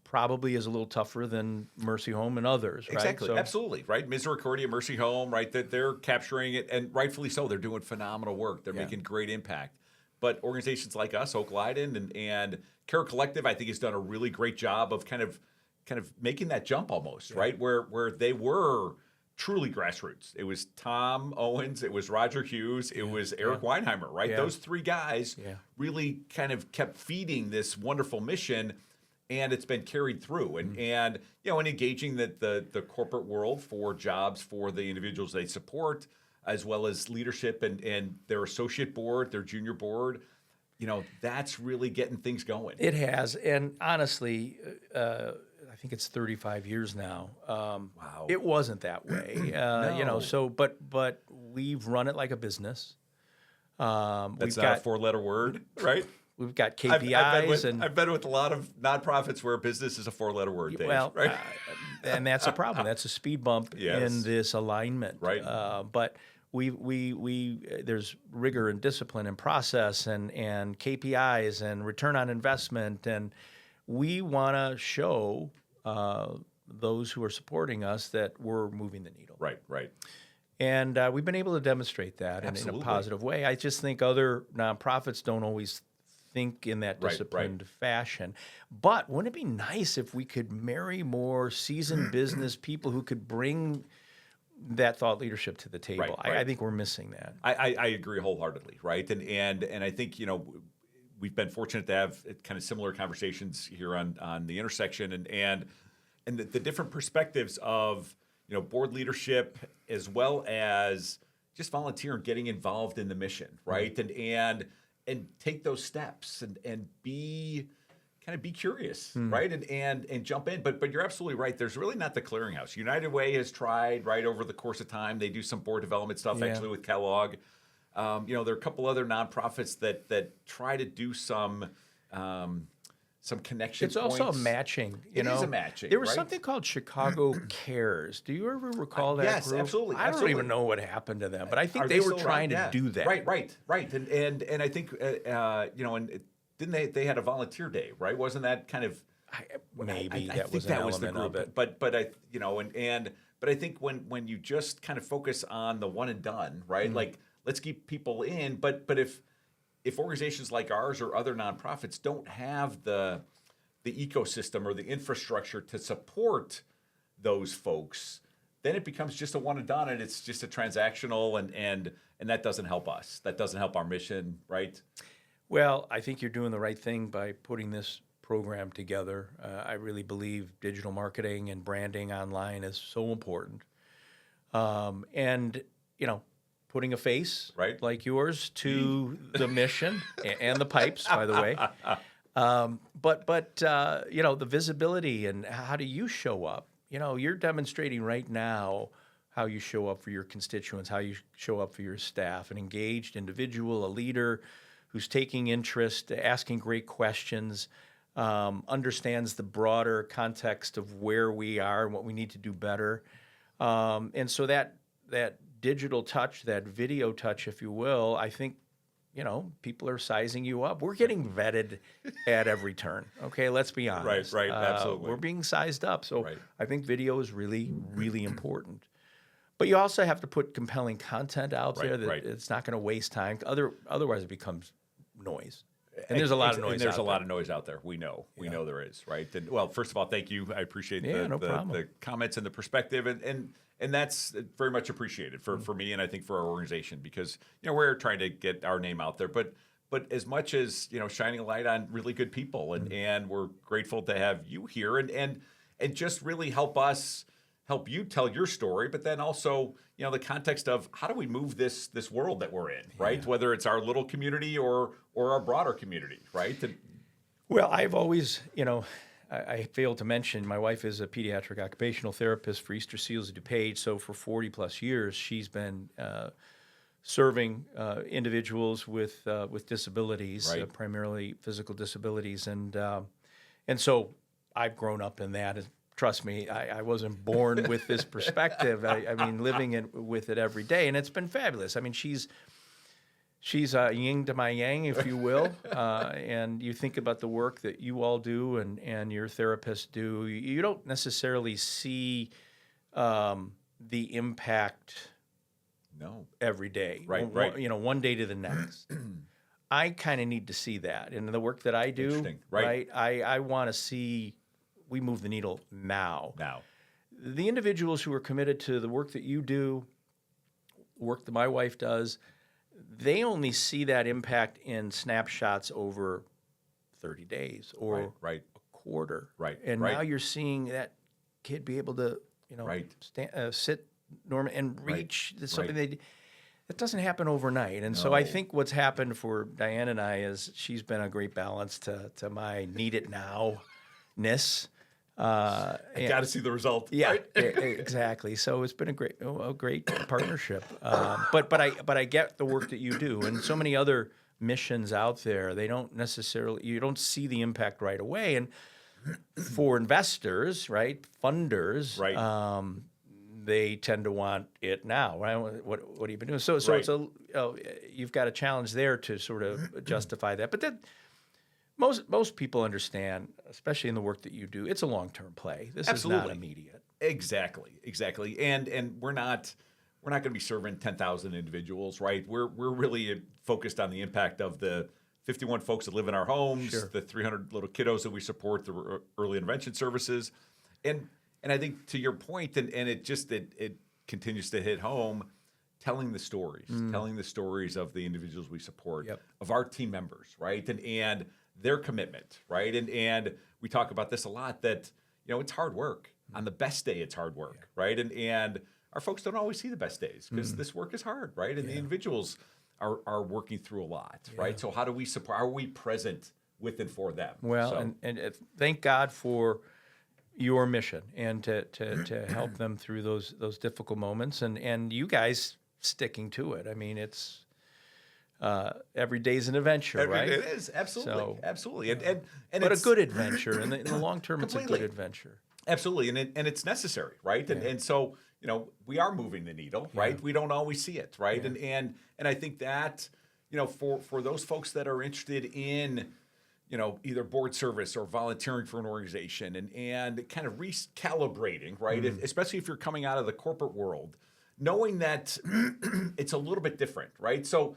probably is a little tougher than Mercy Home and others, right? Exactly, So, absolutely, right? Misericordia, Mercy Home, right? That they're capturing it, and rightfully so. They're doing phenomenal work. They're making great impact. But organizations like us, Oak-Leyden and Care Collective, I think has done a really great job of kind of making that jump almost, right? Where they were truly grassroots. It was Tom Owens, it was Roger Hughes, it was Eric Weinheimer, right? Those three guys really kind of kept feeding this wonderful mission, and it's been carried through. And engaging the corporate world for jobs for the individuals they support, as well as leadership and their associate board, their junior board. That's really getting things going. It has, and honestly, I think it's 35 years now. Wow. It wasn't that way, No. So, but we've run it like a business. That's not a four-letter word, right? We've got KPIs, I've been with a lot of nonprofits where business is a four-letter word, Dave, well, right? And that's a problem. That's a speed bump in this alignment, right? But we there's rigor and discipline and process and KPIs and return on investment, and we want to show those who are supporting us that we're moving the needle. Right. And we've been able to demonstrate that in a positive way. I just think other nonprofits don't always think in that disciplined fashion. But wouldn't it be nice if we could marry more seasoned business people who could bring that thought leadership to the table? Right. I think we're missing that. I agree wholeheartedly, right? And I think we've been fortunate to have kind of similar conversations here on the intersection and the different perspectives of board leadership as well as just volunteer and getting involved in the mission, right? Mm-hmm. And take those steps and be curious, right? And jump in. But you're absolutely right. There's really not the clearinghouse. United Way has tried, right, over the course of time. They do some board development stuff actually with Kellogg. There are a couple other nonprofits that try to do some connection. It's also a matching. It is a matching. There was something called Chicago Cares. Do you ever recall that yes, group? Absolutely. I don't even know what happened to them, but I think they were trying to do that. Right. And I think and didn't they had a volunteer day, right? Wasn't that kind of maybe I that think was an that was the element group. of it. But I but I think when you just kind of focus on the one and done, right? Like let's keep people in, but if organizations like ours or other nonprofits don't have the ecosystem or the infrastructure to support those folks, then it becomes just a one and done, and it's just a transactional, and that doesn't help us. That doesn't help our mission, right? Well, I think you're doing the right thing by putting this program together. I really believe digital marketing and branding online is so important. And putting a face like yours to the mission and the pipes, by the way. But the visibility and how do you show up? You're demonstrating right now how you show up for your constituents, how you show up for your staff, an engaged individual, a leader who's taking interest, asking great questions, understands the broader context of where we are and what we need to do better. And so that digital touch, that video touch, if you will, I think, people are sizing you up. We're getting vetted at every turn. Okay, let's be honest. Right, absolutely. We're being sized up. So I think video is really, really important. But you also have to put compelling content out there that it's not going to waste time. Otherwise, it becomes noise. And there's a lot of noise. And there's a lot of noise out there. We know there is, right? And, well, first of all, thank you. I appreciate the comments and the perspective, and that's very much appreciated for me and I think for our organization because we're trying to get our name out there, but as much as shining a light on really good people, and we're grateful to have you here and just really help you tell your story, but then also the context of how do we move this world that we're in, right? Whether it's our little community or our broader community, right? Well, I've always, I failed to mention my wife is a pediatric occupational therapist for Easter Seals of DuPage. So for 40 plus years, she's been serving individuals with disabilities, primarily physical disabilities, and so I've grown up in that. Trust me, I wasn't born with this perspective. I mean, living with it every day, and it's been fabulous. I mean, she's She's yin to my yang, if you will. And you think about the work that you all do and your therapists do. You don't necessarily see the impact every day. Right. One day to the next. I kind of need to see that in the work that I do. Interesting. Right. I want to see we move the needle now. The individuals who are committed to the work that you do, work that my wife does, they only see that impact in snapshots over 30 days or a quarter. And now you're seeing that kid be able to, sit normal and reach something that doesn't happen overnight. And so I think what's happened for Diane and I is she's been a great balance to my need it now-ness. I got to see the result. Yeah, exactly. So it's been a great partnership. But I get the work that you do, and so many other missions out there. They don't necessarily, you don't see the impact right away. And for investors, funders, they tend to want it now. Right? What have you been doing? So it's you've got a challenge there to sort of justify that. But that. Most people understand, especially in the work that you do, it's a long-term play. This is not immediate. Exactly. And we're not going to be serving 10,000 individuals, right? We're really focused on the impact of the 51 folks that live in our homes, the 300 little kiddos that we support, the early intervention services, and I think to your point, and it continues to hit home. Telling the stories of the individuals we support, of our team members, right, and their commitment, right, and we talk about this a lot that it's hard work. On the best day, it's hard work, right, and our folks don't always see the best days because this work is hard, right, and the individuals are working through a lot, right. So how do we support? Are we present with and for them? Well, and thank God for your mission and to help them through those difficult moments, and you guys sticking to it. I mean, it's every day's an adventure, right? It is, absolutely. And but a good adventure. In the long term, it's a good adventure. Absolutely, and it's necessary, right? And so, we are moving the needle, right? We don't always see it, right? And I think that, for those folks that are interested in, either board service or volunteering for an organization and kind of recalibrating, right? Especially if you're coming out of the corporate world, knowing that it's a little bit different, right? So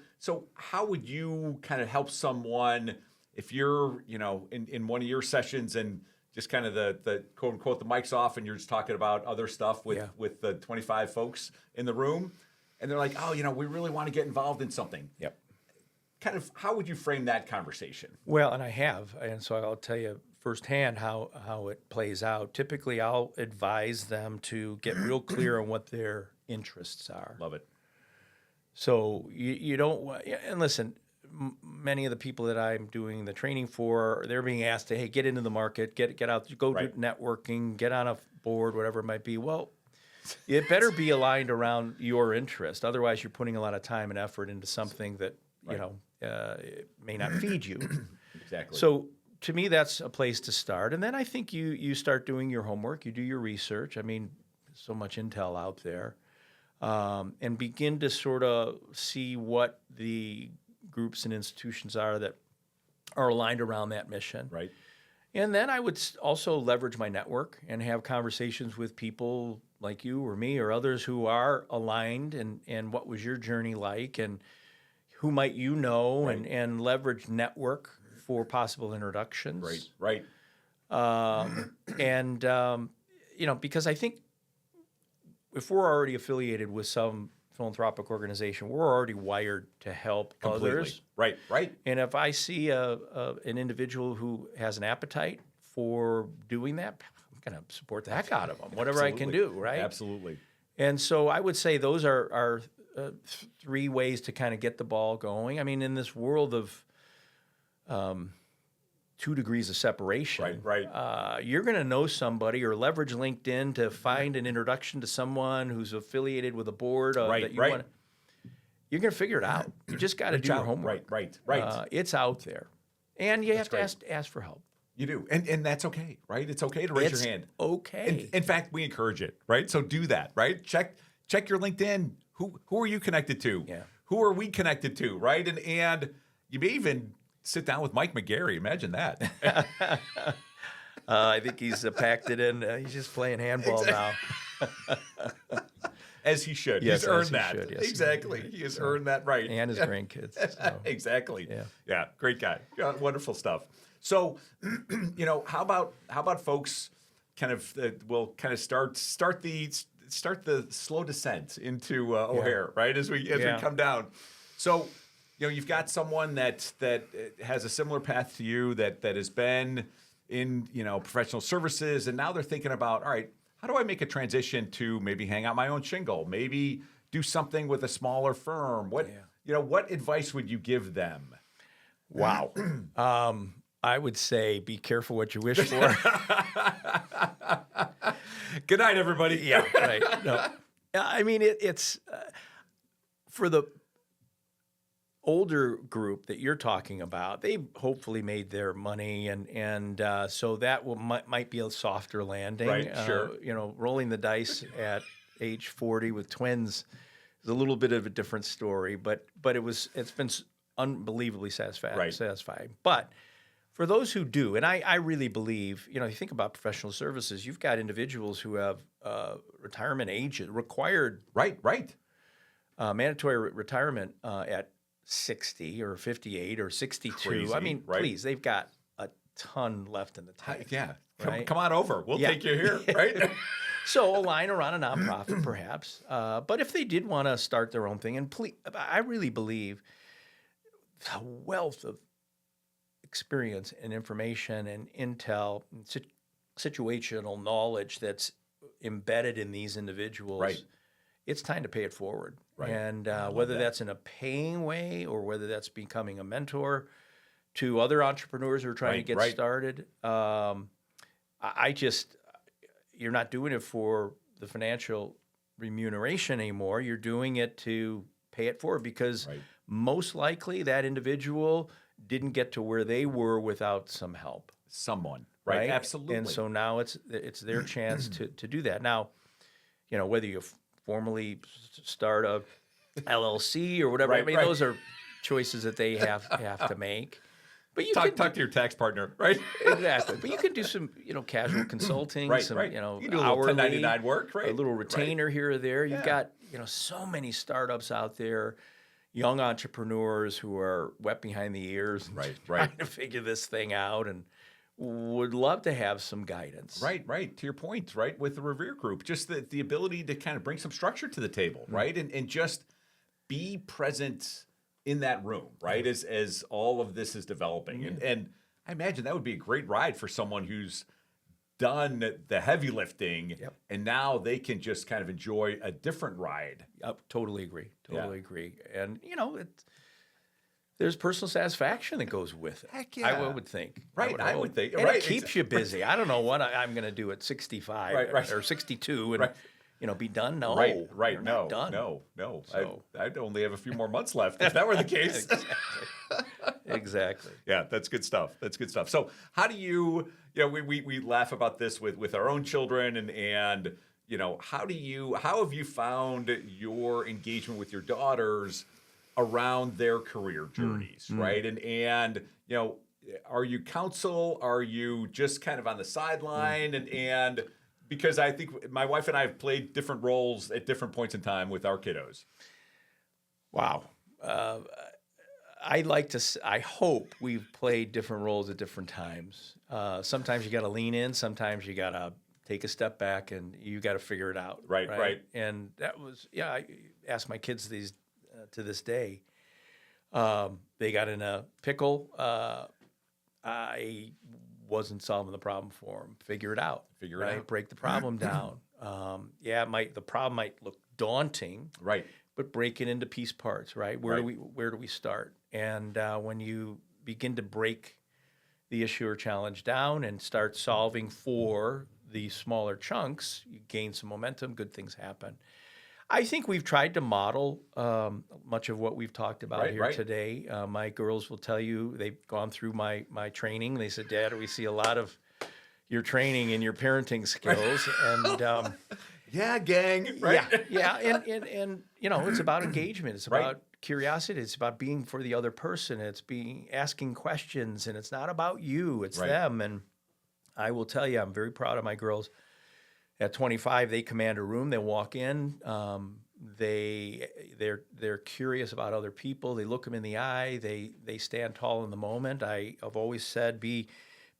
how would you kind of help someone if you're, in one of your sessions and just kind of the quote unquote, the mic's off and you're just talking about other stuff with the 25 folks in the room and they're like, oh, we really want to get involved in something. Yep. Kind of, how would you frame that conversation? Well, and I have, and so I'll tell you firsthand how it plays out. Typically, I'll advise them to get real clear on what their interests are. Love it. So you don't, and listen, many of the people that I'm doing the training for, they're being asked to, hey, get into the market, get out, go do networking, get on a board, whatever it might be. Well, it better be aligned around your interest. Otherwise, you're putting a lot of time and effort into something that, it may not feed you. Exactly. So to me, that's a place to start. And then I think you start doing your homework, you do your research. I mean, so much intel out there. And begin to sort of see what the groups and institutions are that are aligned around that mission. Right. And then I would also leverage my network and have conversations with people like you or me or others who are aligned and what was your journey like and who might and leverage network for possible introductions. Right. Because I think if we're already affiliated with some philanthropic organization, we're already wired to help others. Right. And if I see an individual who has an appetite for doing that, I'm going to support the heck out of them, whatever I can do, right? Absolutely. And so I would say those are three ways to kind of get the ball going. I mean, in this world of 2 degrees of separation, you're going to know somebody or leverage LinkedIn to find an introduction to someone who's affiliated with a board that you want. You're going to figure it out. You just got to do your homework. Right. It's out there, and you have to ask for help. You do, and that's okay, right? It's okay to raise your hand. Okay. In fact, we encourage it, right? So do that, right? Check your LinkedIn. Who are you connected to? Yeah. who are we connected to, right? And you may even sit down with Mike McGarry. Imagine that. I think he's packed it in. He's just playing handball now. As he should. Yes, He's earned as he that. should, yes. Exactly. He has earned that right. And his grandkids. So. Exactly. Yeah. Yeah. Great guy. Yeah, wonderful stuff. So, how about folks kind of will kind of start the slow descent into O'Hare, right? As we come down. So, you've got someone that has a similar path to you that has been in professional services, and now they're thinking about, all right, how do I make a transition to maybe hang out my own shingle, maybe do something with a smaller firm? What advice would you give them? Wow. I would say be careful what you wish for. Good night, everybody. Yeah, right. No, I mean it's for the older group that you're talking about. They've hopefully made their money, and so that might be a softer landing. Right. Sure. Rolling the dice at age 40 with twins is a little bit of a different story, but it's been unbelievably satisfying. But for those who do, and I really believe, you think about professional services, you've got individuals who have retirement age required. Right. Mandatory retirement at 60 or 58 or 62. Crazy, I mean, right? please, they've got a ton left in the tank. Yeah. Right? Come on over. We'll take you here, right? So align around a nonprofit, perhaps. But if they did want to start their own thing, and please, I really believe the wealth of experience and information and intel and situational knowledge that's embedded in these individuals, right. It's time to pay it forward. Right. And whether that's in a paying way or whether that's becoming a mentor to other entrepreneurs who are trying to get started, you're not doing it for the financial remuneration anymore. You're doing it to pay it forward because most likely that individual didn't get to where they were without some help. Someone, right? Absolutely. And so now it's their chance to do that. Now, whether you formally start a LLC or whatever, I mean, those are choices that they have to make. But you talk to your tax partner, right? Exactly. But you can do some, casual consulting, you some, can do a little hourly 1099 work, right? A little retainer here or there. You've got, so many startups out there, young entrepreneurs who are wet behind the ears, trying to figure this thing out, and would love to have some guidance. Right. To your point, right, with the Revere Group, just the ability to kind of bring some structure to the table, right, and just be present in that room, right, as all of this is developing. And I imagine that would be a great ride for someone who's done the heavy lifting, and now they can just kind of enjoy a different ride. Totally agree. And, there's personal satisfaction that goes with it. Heck yeah. I would think. Right, I would think. And it keeps you busy. I don't know what I'm going to do at 65 or 62 and be done. No. Right. No. Done. No. So, I'd only have a few more months left if that were the case. Exactly. Yeah, that's good stuff. So how do you, we laugh about this with our own children and how have you found your engagement with your daughters around their career journeys, right? And are you counsel? Are you just kind of on the sideline? And because I think my wife and I have played different roles at different points in time with our kiddos. Wow. I hope we've played different roles at different times. Sometimes you got to lean in. Sometimes you got to take a step back and you got to figure it out. Right. And that was, I ask my kids these to this day. They got in a pickle. I wasn't solving the problem for them. Figure it out. Break the problem down. The problem might look daunting. Right. But break it into piece parts. Right. Where do we start? And when you begin to break the issue or challenge down and start solving for the smaller chunks, you gain some momentum. Good things happen. I think we've tried to model much of what we've talked about here today. My girls will tell you they've gone through my training. They said, "Dad, we see a lot of your training and your parenting skills." And yeah, gang. Right. Yeah. And it's about engagement. It's about curiosity. It's about being for the other person. It's asking questions, and it's not about you. It's Right. them. And I will tell you, I'm very proud of my girls. At 25, they command a room. They walk in. They're curious about other people. They look them in the eye. They stand tall in the moment. I've always said, be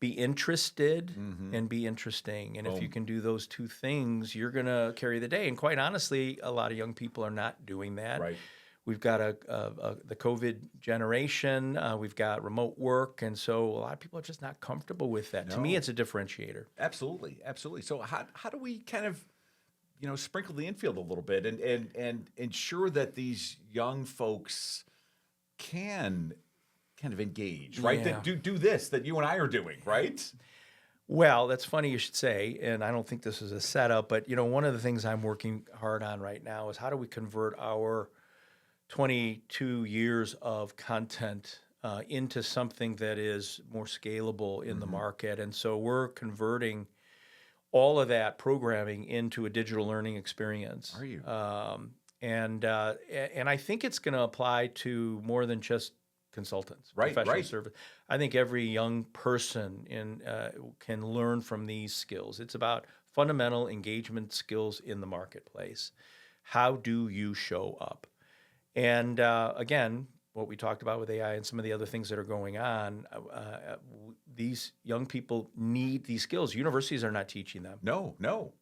interested and be interesting. And if you can do those two things, you're going to carry the day. And quite honestly, a lot of young people are not doing that. Right. We've got the COVID generation. We've got remote work. And so a lot of people are just not comfortable with that. No. To me, it's a differentiator. Absolutely. So how do we kind of, sprinkle the infield a little bit and ensure that these young folks can kind of engage, right? Yeah. That do this that you and I are doing, right? Well, that's funny you should say, and I don't think this is a setup, but one of the things I'm working hard on right now is how do we convert our 22 years of content into something that is more scalable in the market. And so we're converting all of that programming into a digital learning experience. Are you? And I think it's going to apply to more than just consultants, Right, professional right. service. I think every young person can learn from these skills. It's about fundamental engagement skills in the marketplace. How do you show up? And again, what we talked about with AI and some of the other things that are going on, these young people need these skills. Universities are not teaching them. No.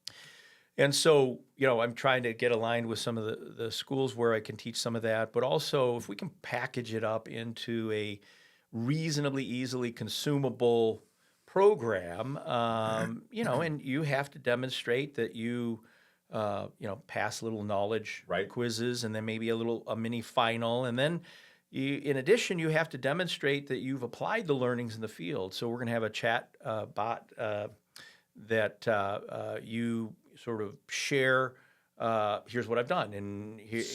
And so, I'm trying to get aligned with some of the schools where I can teach some of that, but also if we can package it up into a reasonably easily consumable program, and you have to demonstrate that you pass little knowledge Right. quizzes and then maybe a mini final. And then in addition, you have to demonstrate that you've applied the learnings in the field. So we're going to have a chat bot that you sort of share. Here's what I've done, and Good.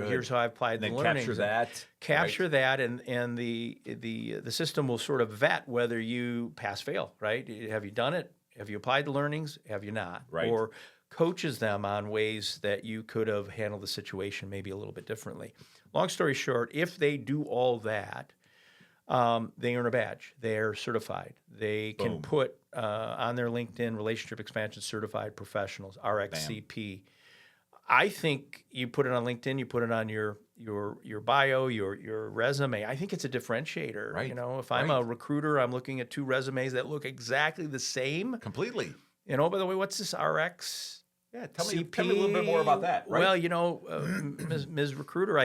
here's how I applied And then the learnings. capture that. Capture right? that, and the system will sort of vet whether you pass fail. Right? Have you done it? Have you applied the learnings? Have you not? Right. Or coaches them on ways that you could have handled the situation maybe a little bit differently. Long story short, if they do all that, they earn a badge. They're certified. They Boom. can put on their LinkedIn Relationship Expansion Certified Professionals, RxCP. I think you put it on LinkedIn, you put it on your bio, your resume. I think it's a differentiator. Right. If I'm a recruiter, I'm looking at two resumes that look exactly the same. Completely. And oh, by the way, what's this RX? Yeah, tell me a little bit more about that. Right? Well, Ms. Recruiter,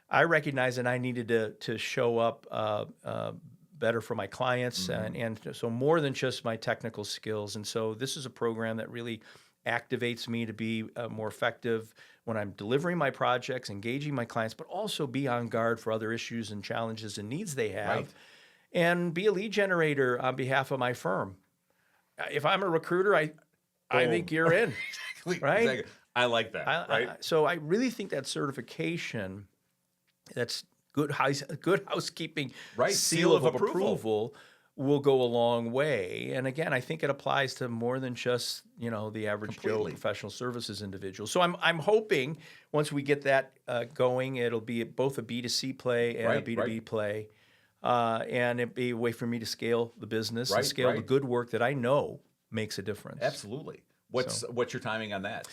I recognized that I needed to show up better for my clients, and so more than just my technical skills. And so this is a program that really activates me to be more effective when I'm delivering my projects, engaging my clients, but also be on guard for other issues and challenges and needs they have, Right. and be a lead generator on behalf of my firm. If I'm a recruiter, I think you're in. Exactly. Right? Exactly. I like that. Right. So I really think that certification, that's good housekeeping, Right. seal of approval will go a long way. And again, I think it applies to more than just the average Completely. Joe professional services individual. So I'm hoping once we get that going, it'll be both a B2C play and Right, a B2B right. play, and it'd be a way for me to scale the business and Right, scale the right. good work that I know makes a difference. Absolutely. What's your timing on that?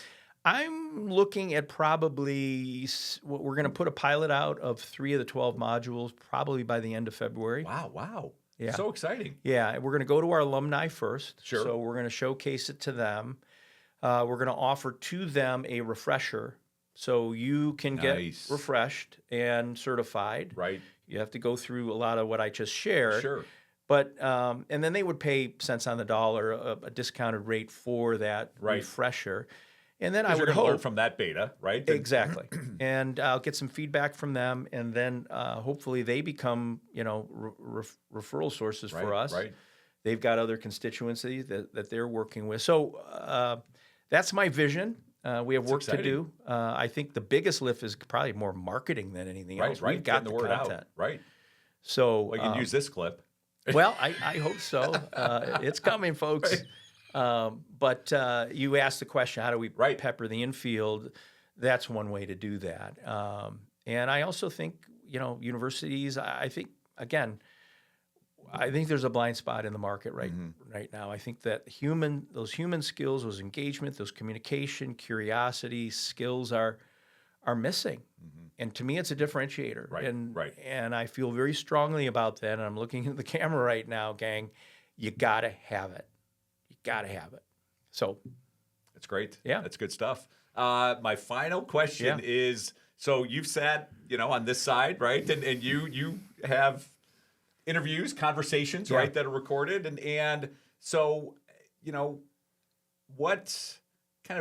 I'm looking at probably we're going to put a pilot out of 3 of the 12 modules probably by the end of February. Wow. Yeah. So exciting. Yeah, we're going to go to our alumni first. Sure. So we're going to showcase it to them. We're going to offer to them a refresher so you can Nice. get refreshed and certified. Right. You have to go through a lot of what I just shared. Sure. But and then they would pay cents on the dollar, a discounted rate for that Right. refresher. And then I Because would you're going to learn hope from that beta, right? exactly, and I'll get some feedback from them, and then hopefully they become referral sources for Right, us. right. They've got other constituencies that they're working with. So that's my vision. We have work to exciting. do. I think the biggest lift is probably more marketing than anything Right, else. right. We've got Getting the word content. out. Right. So Well, you can use this clip. well, I hope so. It's coming, folks. But you asked the question, how do we Right. pepper the infield? That's one way to do that. And I also think, universities, I think, again, I think there's a blind spot in the market right now. I think that those human skills, those engagement, those communication, curiosity skills are missing. And to me, it's a differentiator. And I feel very strongly about that. And I'm looking at the camera right now, gang. You got to have it. You got to have it. So that's great. Yeah. That's good stuff. My final question is, so you've sat, on this side, right? And you have interviews, conversations, right, that are recorded. And so,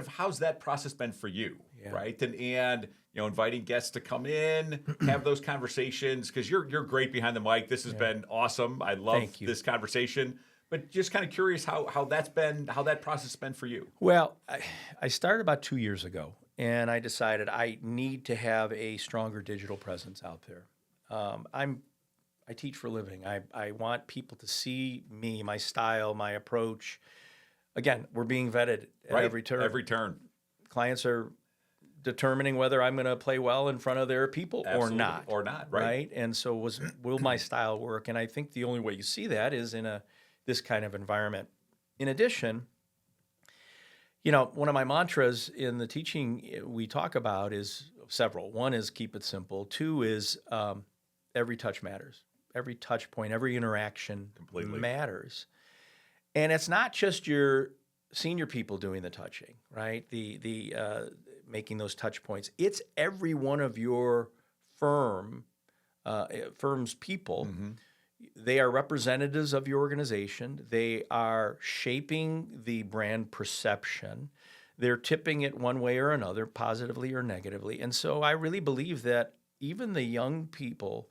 how's that process been for you, right? And inviting guests to come in, have those conversations, because you're great behind the mic. This has been awesome. I love this conversation. But just kind of curious how that process has been for you. Well, I started about 2 years ago, and I decided I need to have a stronger digital presence out there. I teach for a living. I want people to see me, my style, my approach. Again, we're being vetted at every turn. Every turn. Clients are determining whether I'm going to play well in front of their people or not. Right? And so will my style work? And I think the only way you see that is in this kind of environment. In addition, one of my mantras in the teaching we talk about is several. One is keep it simple. Two is every touch matters. Every touch point, every interaction matters. And it's not just your senior people doing the touching, right? The making those touch points. It's every one of your firm's people. They are representatives of your organization. They are shaping the brand perception. They're tipping it one way or another, positively or negatively. And so I really believe that even the young people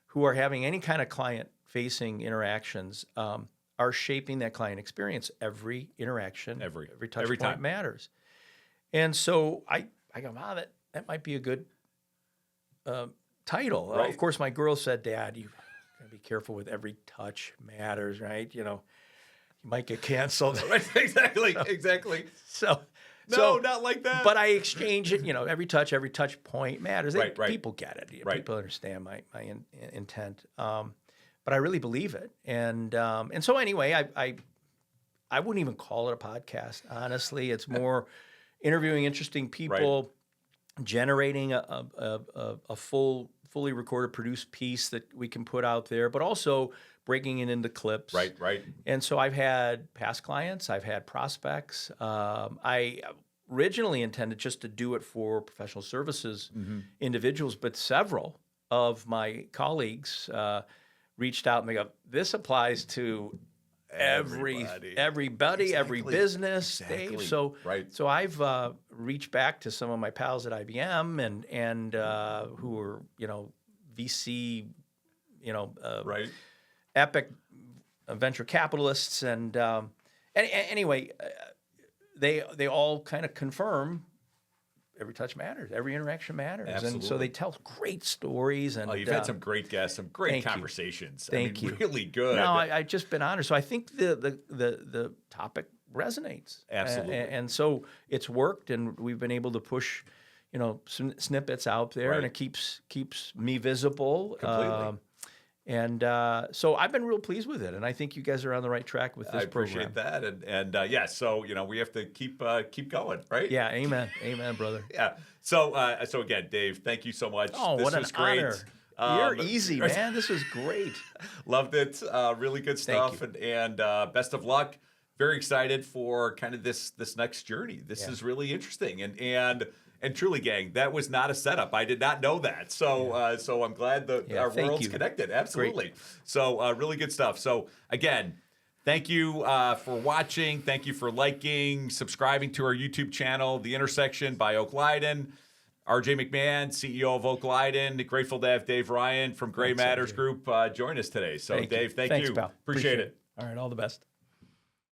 who are having any kind of client-facing interactions are shaping that client experience. Every interaction, every touch point time matters. And so I go, wow, that might be a good title. Right. Of course, my girl said, Dad, you gotta be careful with every touch matters, right? You might get canceled. Right, exactly. So not like that. But I exchange it, every touch point matters. Right. People get it. People understand my intent. But I really believe it. And so anyway, I wouldn't even call it a podcast, honestly. It's more interviewing interesting people, generating a fully recorded, produced piece that we can put out there, but also breaking it into clips. Right. And so I've had past clients, I've had prospects. I originally intended just to do it for professional services individuals, but several of my colleagues reached out and they go, this applies to everybody, every business, Dave. So I've reached back to some of my pals at IBM and who are VC, epic venture capitalists, and anyway, they all kind of confirm every touch matters, every interaction matters. Absolutely. And so they tell great stories. And you've had some great guests, some great conversations. Thank you. Really good. No, I've just been honored. So I think the topic resonates. Absolutely. And so it's worked, and we've been able to push, snippets out there, and it keeps me visible. Completely. So I've been real pleased with it, and I think you guys are on the right track with this program. I appreciate that, so we have to keep going, right? Yeah, amen, brother. Yeah. So again, Dave, thank you so much. Oh, this what an was great. honor! You're easy, man. This was great. Loved it. Really good stuff, and best of luck. Very excited for kind of this next journey. This is really interesting, and truly, gang, that was not a setup. I did not know that. So I'm glad that our worlds connected. Absolutely. Great. So really good stuff. So again, thank you for watching. Thank you for liking, subscribing to our YouTube channel, The Intersection by Oak-Leyden. RJ McMahon, CEO of Oak-Leyden. Grateful to have Dave Ryan from Gray Matters Group join us today. So Dave, thank you. Pal. Appreciate it. All right, all the best.